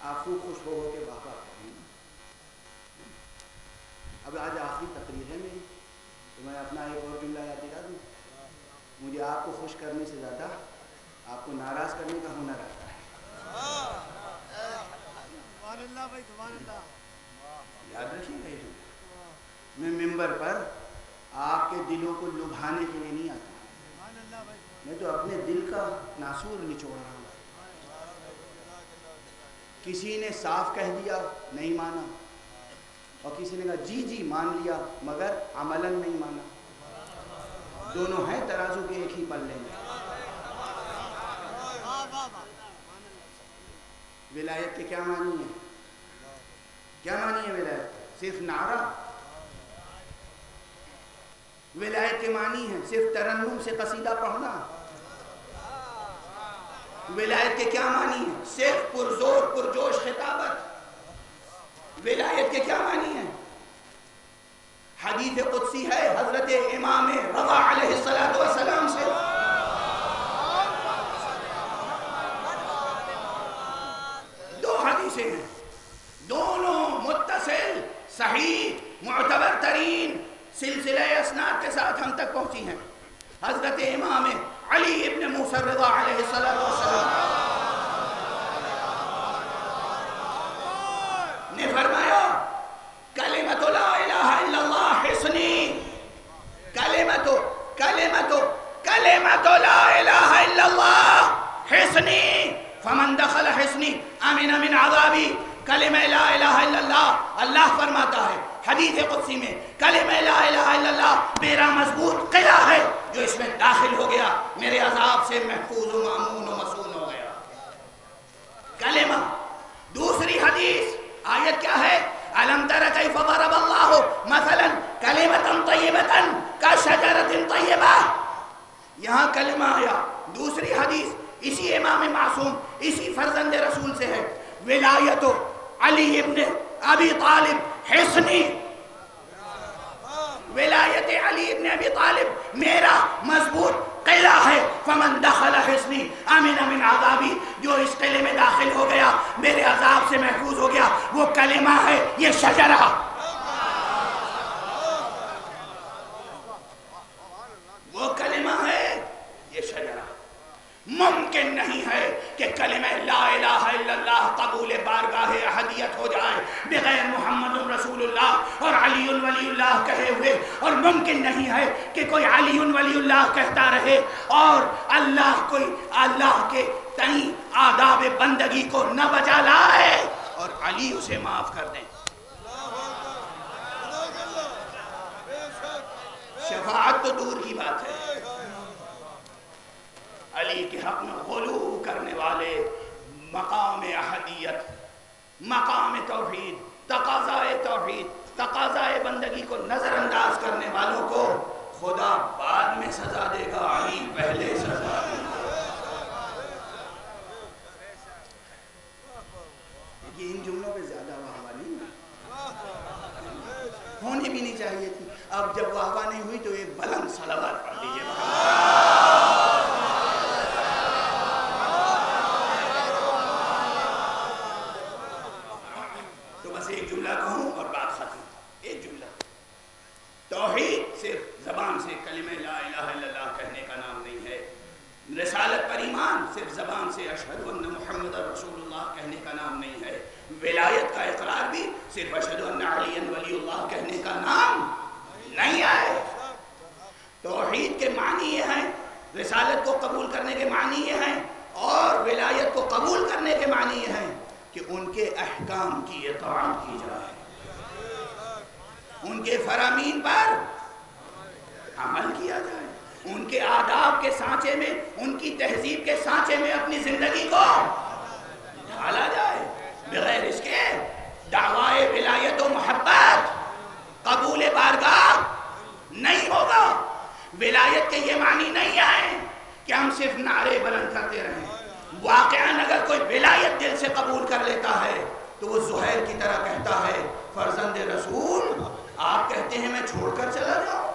آپ خوب خوش ہو کے واقع کریں. اب آج آخری تقریر ہے میری، تو میں اپنا ایک اور جملہ یاد دلا دوں. مجھے آپ کو خوش کرنے سے زیادہ آپ کو ناراض کرنے کا ہنر آتا ہے. یاد رکھیے گا یہ. میں ممبر پر آپ کے دلوں کو لبھانے کے لیے نہیں آتا، میں تو اپنے دل کا ناسور نچوڑ رہا ہوں. کسی نے صاف کہہ دیا نہیں مانا، اور کسی نے کہا جی جی مان لیا مگر عملاً نہیں مانا. دونوں ہیں ترازو کے ایک ہی پلے میں. ولایت کے کیا معنی ہے؟ کیا معنی ہے ولایت؟ صرف نعرہ؟ ولایت کے معنی ہے صرف ترنم سے قصیدہ پڑھنا؟ ولایت کے کیا معنی ہے؟ صرف پرزور پرجوش خطابت؟ ولایت کے کیا معنی ہے؟ حدیث قدسی ہے حضرت امام رضا علیہ السلام سے. دو حدیثیں ہیں، دونوں متصل صحیح معتبر ترین سلسلہ اسناد کے ساتھ ہم تک پہنچی ہیں. حضرت امام علی ابن موسیٰ رضا علیہ السلام نے فرمایا کلمۃ لا الہ الا اللہ حصنی، کلمۃ لا الہ الا اللہ حصنی فمن دخل حصنی امن من عذابی. کلمہ لا الہ الا اللہ، اللہ فرماتا ہے حدیث قدسی میں کلمہ لا الہ الا اللہ میرا مضبوط قلعہ ہے، جو اس میں داخل ہو گیا میرے عذاب سے محفوظ و مامون و مسون ہو گیا. کلمہ. دوسری حدیث آیت کیا ہے؟ أَلَمْ تَرَ كَيْفَ ضَرَبَ اللَّهُ مَثَلًا كَلِمَةً طَيِّبَةً كَشَجَرَةٍ طَيِّبَةٍ. یہاں کلمہ آیا. دوسری حدیث اسی امام معصوم اسی فرزند رسول سے ہے، ولایت علی ابن ابی طالب حصنی، ولایت علی ابن ابی طالب میرا مضبوط قلعہ ہے. فمن دخل حصنی امن من عذابی، جو اس قلعے میں داخل ہو گیا میرے عذاب سے محفوظ ہو گیا. وہ کلمہ ہے، یہ شجرہ. وہ کلمہ ہے، یہ شجرہ. ممکن نہیں ہے کہ کلمہ لا الہ الا اللہ قبول بارگاہ احدیت ہو جائے بغیر محمد رسول اللہ اور علی ولی اللہ کہے ہوئے، اور ممکن نہیں ہے کہ کوئی علی ولی اللہ کہتا رہے اور اللہ کے تئیں آداب بندگی کو نہ بجا لائے اور علی اسے معاف کر دیں. شفاعت تو دور کی بات ہے. علی کے حق میں غلو کرنے والے مقام احدیت، مقام توحید، تقاضائے بندگی کو نظر انداز کرنے والوں کو خدا بعد میں سزا دے گا، علی پہلے سزا دے گا. ان جملوں پہ زیادہ واہ نہیں ہونی بھی نہیں چاہیے تھی. اب جب واہ نہیں ہوئی تو ایک بلند صلوات پڑھ لیجیے. ایک جملہ کہوں اور بات ختم. ایک جملہ. توحید صرف زبان سے کلمہ لا الہ الا اللہ کہنے کا نام نہیں ہے. رسالت پر ایمان صرف زبان سے اشہد ان محمد رسول اللہ کہنے کا نام نہیں ہے. ولایت کا اقرار بھی صرف اشہد ان علی ولی اللہ کہنے کا نام نہیں ہے. توحید کے معنی یہ ہیں، رسالت کو قبول کرنے کے معنی یہ ہیں، اور ولایت کو قبول کرنے کے معنی یہ ہیں کہ ان کے احکام کی اطاعت کی جائے، ان کے فرامین پر عمل کیا جائے، ان کے آداب کے سانچے میں، ان کی تہذیب کے سانچے میں اپنی زندگی کو ڈھالا جائے. بغیر اس کے دعوی ولایت و محبت قبول بارگاہ نہیں ہوگا. ولایت کے یہ معنی نہیں ہے کہ ہم صرف نعرے بلند کرتے رہیں. واقعاً اگر کوئی ولایت دل سے قبول کر لیتا ہے تو وہ زہیر کی طرح کہتا ہے فرزند رسول آپ کہتے ہیں میں چھوڑ کر چلا جاؤں.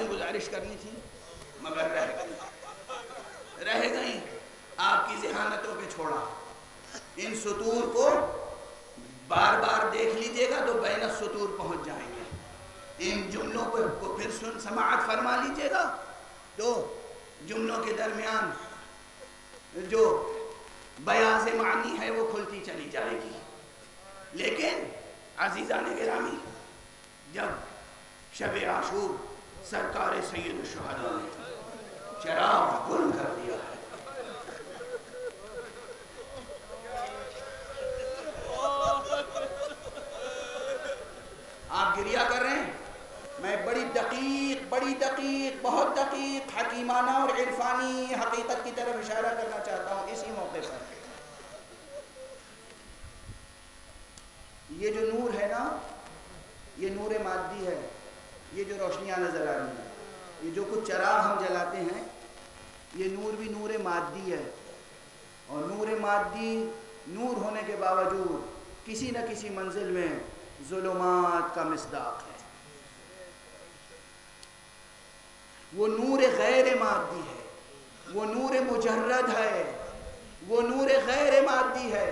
نہیں گزارش کرنی تھی مگر رہ گئی آپ کی ذہانتوں پہ چھوڑا. ان سطور کو بار بار دیکھ لیجئے گا تو بین السطور پہنچ جائیں گے. ان جملوں کو پھر سماعت فرما لیجئے گا تو جملوں کے درمیان جو بیاض معنی ہے وہ کھلتی چلی جائے گی. لیکن عزیزان گرامی، جب شب عاشور سرکار سید الشہداء نے چراغ گل کر دیا ہے، آپ گریہ کر رہے ہیں. میں بڑی دقیق بہت دقیق حکیمانہ اور عرفانی حقیقت کی طرف اشارہ کرنا چاہتا ہوں اسی موقع پر. یہ جو نور ہے نا، یہ نور مادی ہے. یہ جو روشنیاں نظر آ رہی ہیں، یہ جو کچھ چراغ ہم جلاتے ہیں، یہ نور بھی نور مادی ہے. اور نور مادی نور ہونے کے باوجود کسی نہ کسی منزل میں ظلمات کا مصداق ہے. وہ نور غیر مادی ہے، وہ نور مجرد ہے، وہ نور غیر مادی ہے،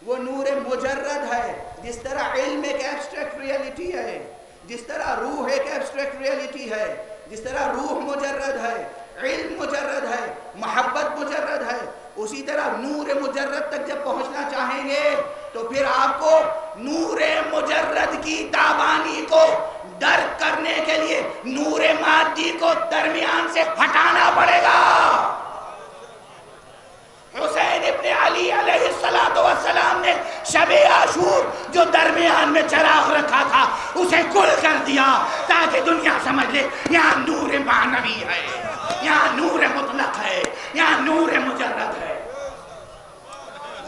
وہ نور مجرد ہے. جس طرح علم ایک ایبسٹریکٹ ریئلٹی ہے، جس طرح روح ایک ایبسٹریکٹ ریئلٹی ہے، جس طرح روح مجرد ہے، علم مجرد ہے، محبت مجرد ہے، اسی طرح نور مجرد تک جب پہنچنا چاہیں گے تو پھر آپ کو نور مجرد کی تابانی کو درک کرنے کے لیے نور مادی کو درمیان سے ہٹانا پڑے گا. حسین ابن علی علیہ السلام نے شب عاشور جو درمیان میں چراغ رکھا تھا اسے گل کر دیا تاکہ دنیا سمجھ لے یہاں نور معنوی ہے، یہاں نور مطلق ہے، یہاں نور مجرد ہے.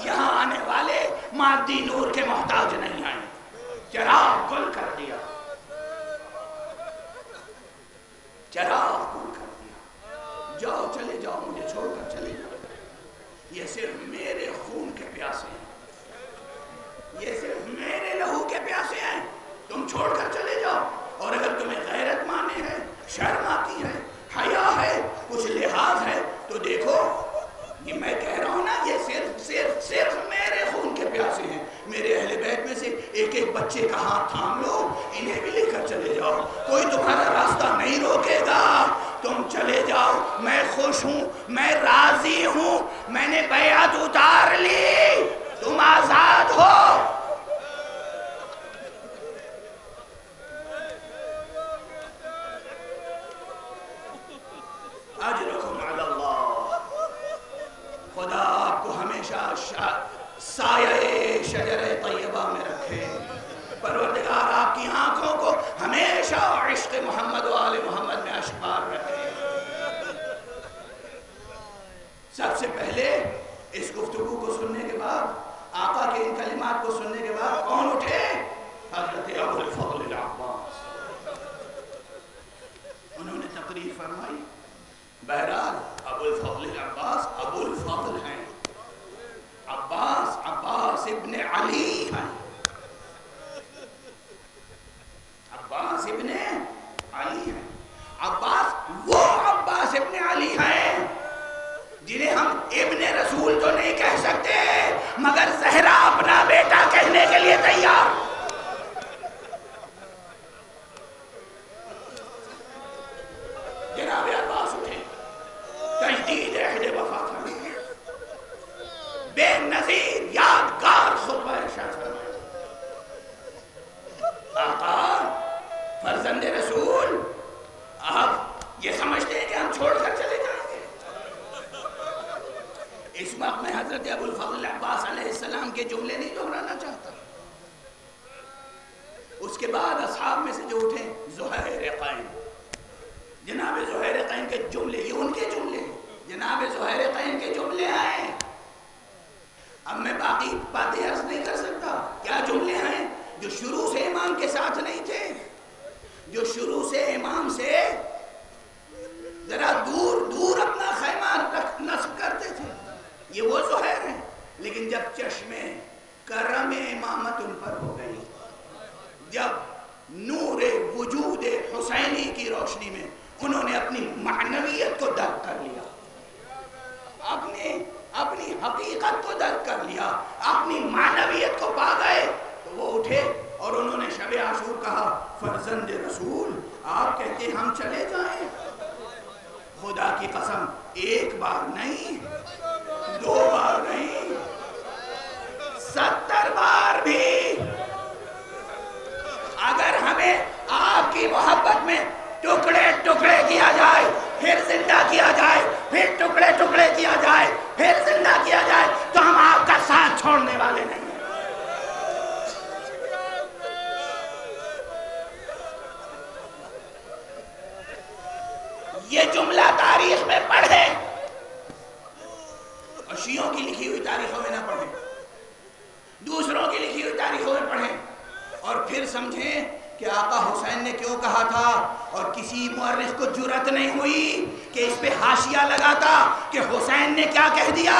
یہاں آنے والے مادی نور کے محتاج نہیں آئے. چراغ گل کر دیا، چراغ گل کر دیا. جاؤ، چلے جاؤ، مجھے چھوڑ کر چلے جاؤ. یہ صرف میرے خون کے پیاسے ہیں، یہ صرف میرے لہو کے پیاسے ہیں. تم چھوڑ کر چلے جاؤ. اور اگر تمہیں غیرت مانے ہے، شرم آتی ہے، حیا ہے، کچھ لحاظ ہے تو دیکھو یہ میں کہہ رہا ہوں نا، یہ صرف میرے خون کے پیاسے ہیں. میرے اہل بیت میں سے ایک ایک بچے کا ہاتھ تھام لو، انہیں بھی لے کر چلے جاؤ. کوئی تمہارا راستہ نہیں روکے گا. تم چلے جاؤ. میں خوش ہوں، میں راضی ہوں. میں نے بیعت اتار لی. تم آزاد ہو. اجرکم علی اللہ. خدا آپ کو ہمیشہ سایہ شجر طیبہ میں رکھے. پروردگار آپ کی آنکھوں کو ہمیشہ عشق محمد و آل محمد میں اشبار رکھے. سب سے پہلے اس گفتگو کو سننے کے بعد، آقا کے ان کلمات کو سننے کے بعد کون اٹھے؟ حضرت ابو الفضل العباس. انہوں نے تقریر فرمائی. بہرحال ابو الفضل العباس ابو الفضل ہیں. عباس ابن علی ہیں. عباس ابن علی ہیں. عباس ابن علی ہیں جنہیں ہم ابن رسول تو نہیں کہہ سکتے مگر زہرا اپنا بیٹا کہنے کے لیے تیار. جناب عباس اٹھے، تجدید عہد وفا کرنے، بے نظیر یادگار خطبہ ارشاد فرمائے. آقا فرزند رسول، آپ یہ سمجھتے ہیں کہ ہم چھوڑ کر چلے جائیں گے؟ اس وقت میں حضرت ابو الفضل عباس علیہ السلام کے جملے نہیں دہرانا چاہتا. اس کے بعد اصحاب میں سے جو اٹھے زہیر قائم، جناب زہیر قائم کے جملے، یہ ان کے جملے ہیں. جناب زہیر قائم کے جملے آئے. اب میں باقی باتیں عرض نہیں کر سکتا. کیا جملے ہیں جو شروع سے امام کے ساتھ نہیں تھے، جو شروع سے امام سے ذرا دور اپنا خیمہ نصب کرتے تھے. یہ وہ زہیر ہیں. لیکن جب چشمے کرم امامت ان پر ہو گئی، جب نور وجود حسینی کی روشنی میں انہوں اپنی معنویت کو پا گئے تو وہ اٹھے اور انہوں نے شب عاشور کہا فرزند رسول آپ کہتے ہیں ہم چلے جائیں؟ خدا کی قسم ایک بار نہیں، 2 بار نہیں، 70 بار بھی اگر ہمیں آپ کی محبت میں ٹکڑے ٹکڑے کیا جائے، پھر زندہ کیا جائے، پھر ٹکڑے ٹکڑے کیا جائے، پھر زندہ کیا جائے، تو ہم آپ کا ساتھ چھوڑنے والے نہیں ہیں۔ یہ جملہ تاریخ میں پڑھیں اور شیعوں کی لکھی ہوئی تاریخوں میں نہ پڑھیں، دوسروں کی لکھی ہوئی تاریخوں میں پڑھیں اور پھر سمجھیں کہ آقا حسین نے کیوں کہا تھا، اور کسی مورخ کو جرأت نہیں ہوئی کہ اس پہ حاشیہ لگاتا کہ حسین نے کیا کہہ دیا،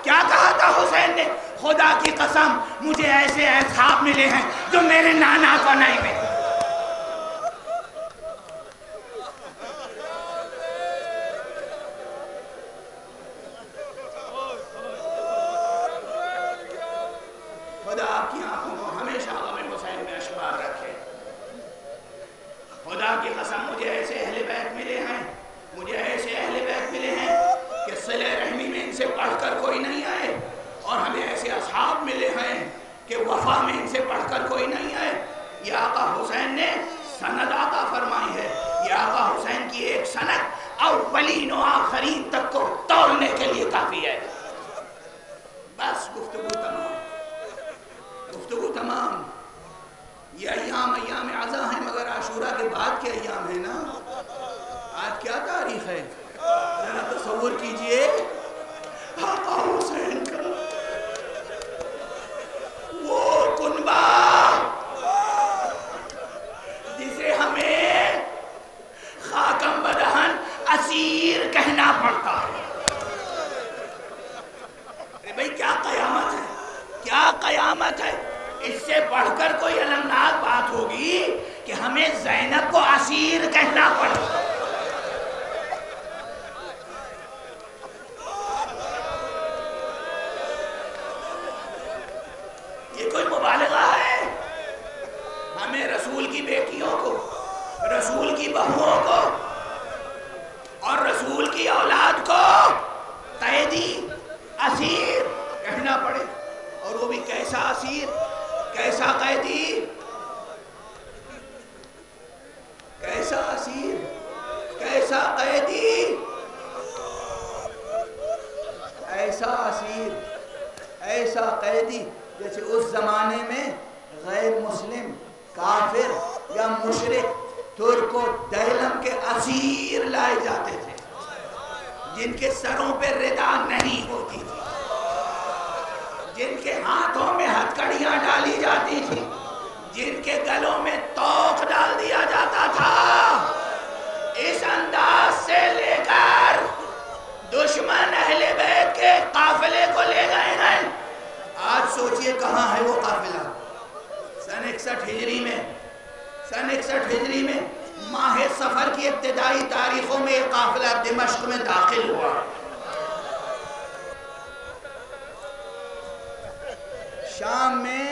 کیا کہا تھا حسین نے؟ خدا کی قسم مجھے ایسے اصحاب ملے ہیں جو میرے نانا کو نہیں ملے۔ خدا آپ کی آنکھوں کو ہمیشہ غم حسین میں اشبار رکھے۔ خدا کی قسم مجھے ایسے اہل بیت ملے ہیں، مجھے ایسے اہل بیت ملے ہیں کہ صلہ رحمی میں ان سے پڑھ کر کوئی نہیں آئے، اور ہمیں ایسے اصحاب ملے ہیں کہ وفا میں ان سے پڑھ کر کوئی نہیں آئے۔ یہ آقا حسین نے سند عطا فرمائی ہے، یہ آقا حسین کی ایک سند اولین و آخرین تک کو توڑنے کے لیے کافی ہے۔ بس گفتگو تمام، گفتگو تمام۔ یہ ایام عزا ہیں مگر عاشورہ کے بعد کے ایام ہیں نا۔ آج کیا تاریخ ہے؟ ذرا تصور کیجئے آقا حسین کا وہ کنبہ جسے ہمیں خاکم بدہن اسیر کہنا پڑتا ہے۔ بھئی کیا قیامت ہے، کیا قیامت ہے؟ اس سے بڑھ کر کوئی المناک بات ہوگی کہ ہمیں زینب کو اسیر کہنا پڑتا ہے۔ یہ کوئی مبالغہ ہے؟ ہمیں رسول کی بیٹیوں کو، رسول کی بہوؤں کو اور رسول کی اولاد کو قیدی، اسیر کہنا پڑے، اور وہ بھی کیسا اسیر، کیسا قیدی، کیسا اسیر، کیسا قیدی، ایسا اسیر، ایسا قیدی جیسے اس زمانے میں غیر مسلم، کافر یا مشرک ترک و دیلم کے اسیر لائے جاتے تھے، جن کے سروں پہ ردا نہیں ہوتی تھی، جن کے ہاتھوں میں ہتھکڑیاں ڈالی جاتی تھی، جن کے گلوں میں توق ڈال دیا جاتا تھا۔ اس انداز سے لے کر دشمن اہل بیت کے قافلے کو لے گئے ہیں۔ آج سوچئے کہاں ہے وہ قافلہ؟ سن 61 ہجری میں، سن 61 ہجری میں ماہ سفر کی ابتدائی تاریخوں میں یہ قافلہ دمشق میں داخل ہوا۔ شام میں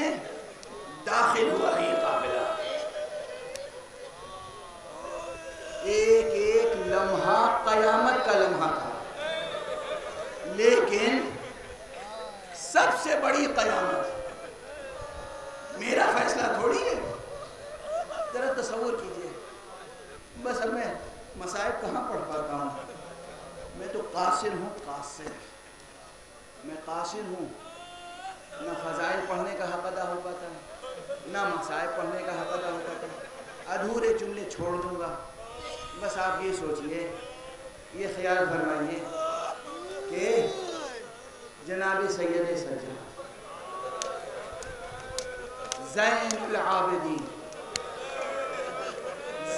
داخل ہوا یہ قافلہ۔ ایک ایک لمحہ قیامت کا لمحہ تھا، لیکن سب سے بڑی قیامت میرا فیصلہ تھوڑی ہے۔ ذرا تصور کیجئے، بس اب میں مصائب کہاں پڑھ پاتا ہوں؟ میں تو قاصر ہوں، قاصر، میں قاصر ہوں، نہ فضائل پڑھنے کا حق ادا ہو پاتا ہے، نہ مصائب پڑھنے کا حق ادا ہو پاتا ہے، ادھورے جملے چھوڑ دوں گا۔ بس آپ یہ سوچئے، یہ خیال فرمائیے کہ جناب سید سجاد زین العابدین،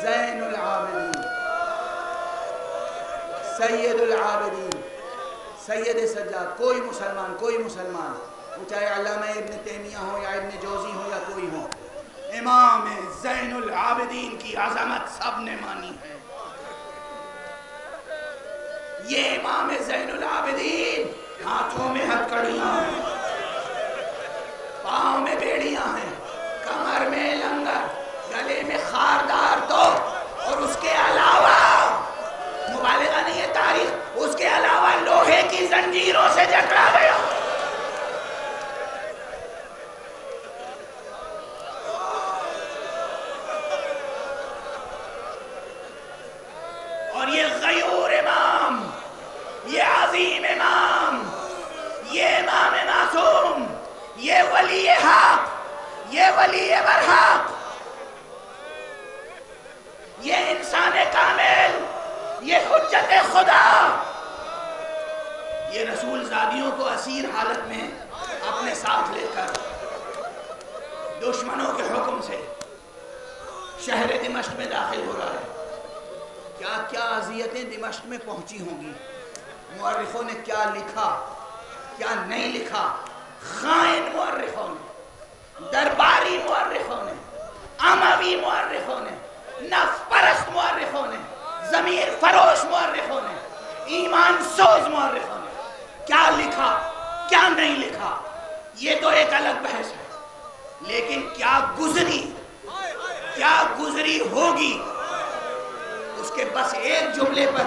زین العابدین، سید العابدین، سید سجاد، کوئی مسلمان وہ چاہے علامہ ابن تیمیہ ہو یا ابن جوزی ہو یا کوئی ہو، امام زین العابدین کی عظمت سب نے مانی ہے۔ یہ امام زین العابدین ہاتھوں میں ہتھکڑیاں، بیویاں ہیں، کمر میں لنگر، گلے میں خاردار تو، اور اس کے علاوہ مبالغہ نہیں ہے تاریخ، اس کے علاوہ لوہے کی زنجیروں سے جکڑا گیا. اور یہ غیور امام، یہ عظیم امام، یہ امام معصوم، یہ ولی حق، یہ ولی برحق، یہ انسان کامل، یہ حجت خدا، یہ رسول زادیوں کو اسیر حالت میں اپنے ساتھ لے کر دشمنوں کے حکم سے شہر دمشق میں داخل ہو رہا ہے. کیا کیا اذیتیں دمشق میں پہنچی ہوں گی، مورخوں نے کیا لکھا کیا نہیں لکھا، خائن مورخوں نے، درباری مورخوں نے، اموی مورخوں نے، نفس پرست مورخوں نے، ضمیر فروش مورخوں نے، ایمان سوز مورخوں نے کیا لکھا کیا نہیں لکھا، یہ تو ایک الگ بحث ہے. لیکن کیا گزری ہوگی، اس کے بس ایک جملے پر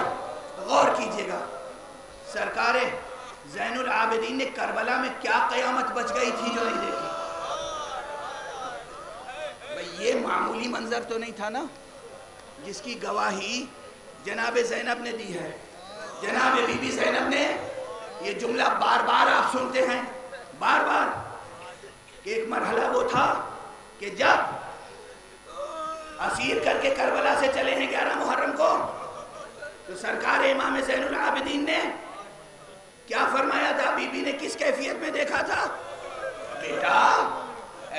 غور کیجئے گا. سرکار زین العابدین نے کربلا میں کیا قیامت بچ گئی تھی جو نہیں دیکھی. بھئی یہ معمولی منظر تو نہیں تھا نا جس کی گواہی جناب زینب نے دی ہے. جناب بی بی زینب نے یہ جملہ بار بار آپ سنتے ہیں، بار بار، کہ ایک مرحلہ وہ تھا کہ جب اسیر کر کے کربلا سے چلے ہیں 11 محرم کو، تو سرکار امام زین العابدین نے کیا فرمایا تھا، بی بی نے کس کیفیت میں دیکھا تھا، بیٹا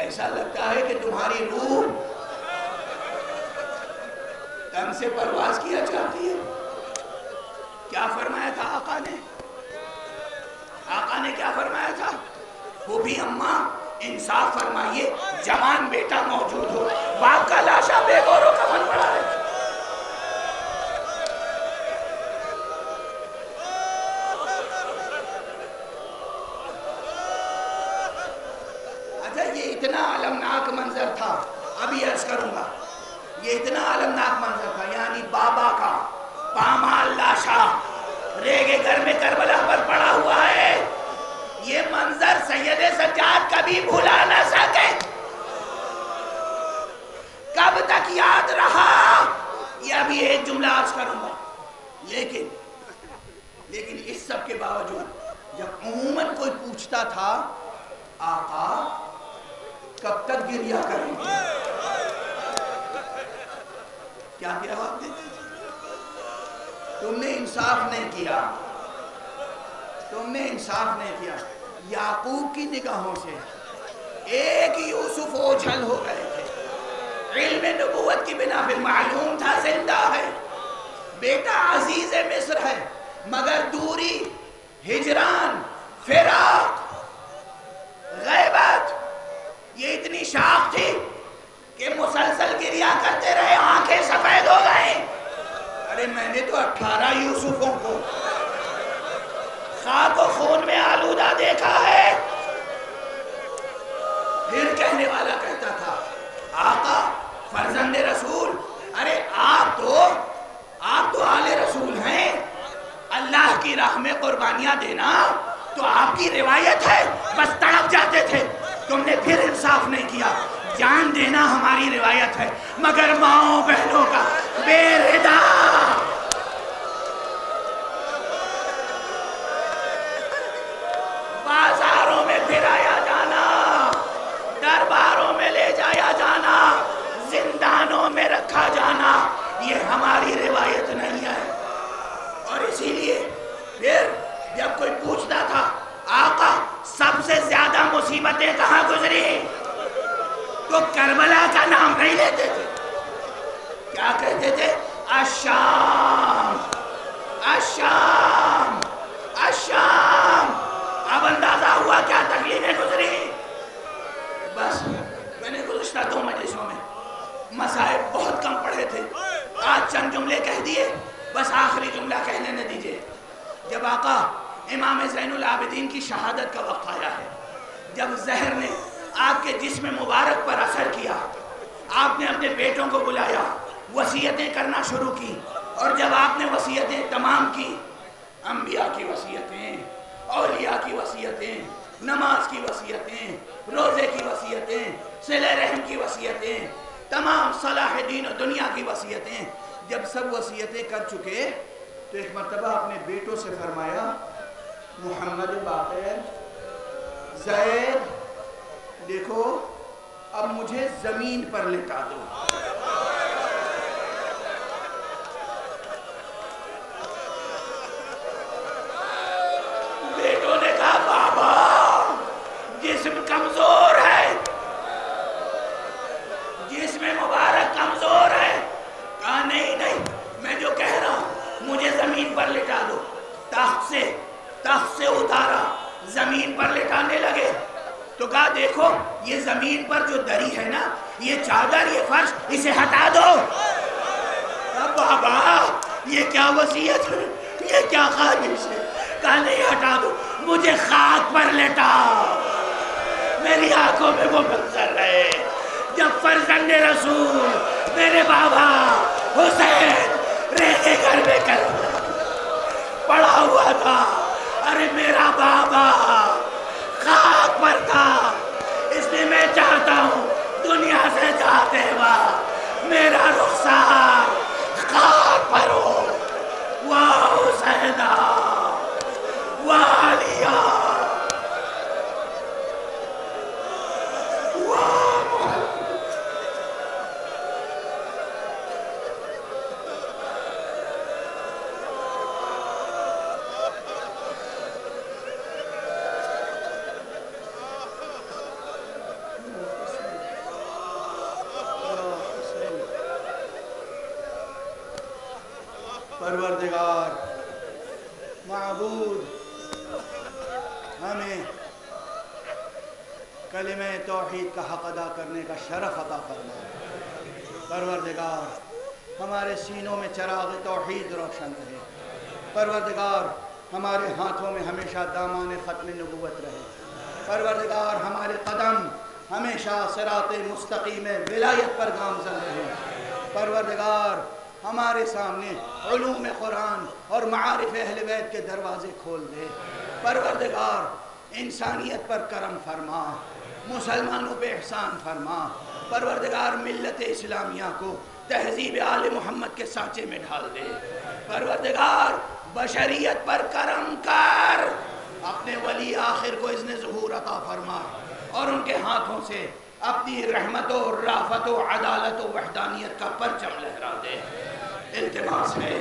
ایسا لگتا ہے کہ تمہاری روح تن سے پرواز کیا چاہتی ہے. کیا فرمایا تھا آقا نے؟ آقا نے کیا فرمایا تھا، وہ بھی اماں انصاف فرمائیے، جوان بیٹا موجود ہو، باپ کا لاشا بے گور و کفن پڑا ہے. اچھا یہ اتنا المناک منظر تھا، ابھی عرض کروں گا، یہ اتنا المناک منظر تھا، یعنی بابا کا پامال لاشا ریگے گھر میں کربلا پر پڑا ہوا ہے. یہ منظر سید سجاد کبھی بھولا نہ سکے، کب تک یاد رہا، یہ ابھی ایک جملہ عرض کروں گا. لیکن اس سب کے باوجود جب عموماً کوئی پوچھتا تھا آقا کب تک گریہ کریں گے، کیا جواب دیتے تھے، تم نے انصاف نہیں کیا، تم نے انصاف نہیں کیا. یعقوب کی نگاہوں سے ایک یوسف اوجھل ہو گئے تھے، علم نبوت کی بنا پہ معلوم تھا زندہ ہے، بیٹا عزیز مصر ہے، مگر دوری، ہجران، فراق، غیبت یہ اتنی شاخ تھی کہ مسلسل گریہ کرتے رہے، آنکھیں سفید ہو گئیں. ارے میں نے تو 18 یوسفوں کو خاک و خون میں آلودہ دیکھا ہے. پھر کہنے والا کہتا تھا آقا فرزند رسول، ارے آپ تو آل رسول ہیں، اللہ کی راہ میں قربانیاں دینا تو آپ کی روایت ہے، بس تڑپ جاتے تھے. تم نے پھر انصاف نہیں کیا، جان دینا ہماری روایت ہے، مگر ماؤں بہنوں کا بے ردا. بازاروں میں پھرایا جانا، درباروں میں لے جایا جانا، زندانوں میں رکھا جانا، یہ ہماری روایت نہیں ہے. اور اسی لیے پھر جب کوئی پوچھتا تھا آقا سب سے زیادہ مصیبتیں کہاں گزری، تو کربلا کا نام نہیں لیتے تھے. کیا کہتے تھے، الشام الشام الشام. اب اندازہ ہوا کیا تکلیفیں گزری. بس میں نے گزشتہ 2 مجلسوں میں مسائب بہت کم پڑھے تھے، آج چند جملے کہہ دیے، بس آخری جملہ کہہ لینے دیجئے. جب آقا امام زین العابدین کی شہادت کا وقت آیا ہے، جب زہر نے آپ کے جسم مبارک پر اثر کیا. آپ نے اپنے بیٹوں کو بلایا, وصیتیں کرنا شروع کی, اور جب آپ نے وصیتیں تمام کی, انبیاء کی وصیتیں, اولیاء کی وصیتیں, نماز کی وصیتیں, روزے کی وصیتیں, صلہ رحم کی وصیتیں, تمام صلاح دین و دنیا کی وصیتیں, جب سب وصیتیں کر چکے تو ایک مرتبہ اپنے بیٹوں سے فرمایا, محمد باقر, زید, دیکھو اب مجھے زمین پر لٹا دو. بیٹوں نے کہا بابا جسم کمزور ہے, جسم مبارک کمزور ہے. کہا نہیں نہیں, میں جو کہہ رہا ہوں مجھے زمین پر لٹا دو. تخت سے اتارا, زمین پر لٹانے لگے تو کہا دیکھو یہ زمین پر جو دری ہے نا, یہ چادر, یہ فرش, اسے ہٹا دو. بابا یہ کیا وصیت ہے, یہ کیا خواہش ہے؟ کہا نہیں ہٹا دو, مجھے خاک پر لٹا. میری آنکھوں میں وہ منظر رہے جب فرزند رسول میرے بابا حسین رہنے گھر میں پڑا ہوا تھا. ارے میرا بابا خاک پر تھا, اس لیے میں چاہتا ہوں دنیا سے جاتے وقت میرا رخسار خاک پر ہو. واہ حسینہ, واہ علیہ, پروردگار معبود ہمیں کلمہ توحید کا حق ادا کرنے کا شرف عطا فرما. پروردگار ہمارے سینوں میں چراغ توحید روشن رہے. پروردگار ہمارے ہاتھوں میں ہمیشہ دامان ختم نبوت رہے. پروردگار ہمارے قدم ہمیشہ صراط مستقیم ولایت پر گامزن رہے. پروردگار ہمارے سامنے علوم قرآن اور معارف اہل بیت کے دروازے کھول دے. پروردگار انسانیت پر کرم فرما, مسلمانوں پہ احسان فرما. پروردگار ملت اسلامیہ کو تہذیب آل محمد کے سانچے میں ڈھال دے. پروردگار بشریت پر کرم کر, اپنے ولی آخر کو اذن ظہور عطا فرما, اور ان کے ہاتھوں سے اپنی رحمت و رافت و عدالت و وحدانیت کا پرچم لہرا دے. التماس ہے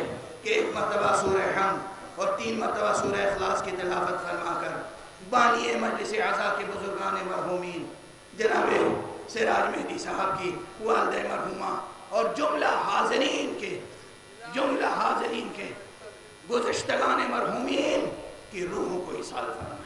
کہ ایک مرتبہ سورہ حمد اور 3 مرتبہ سورہ اخلاص کی تلاوت فرما کر بانی مجلس اعزا کے بزرگان مرحومین جناب سراج مہدی صاحب کی والدہ مرحومہ اور جملہ حاضرین کے گزشتگان مرحومین کی روحوں کو ایصال فرمائے.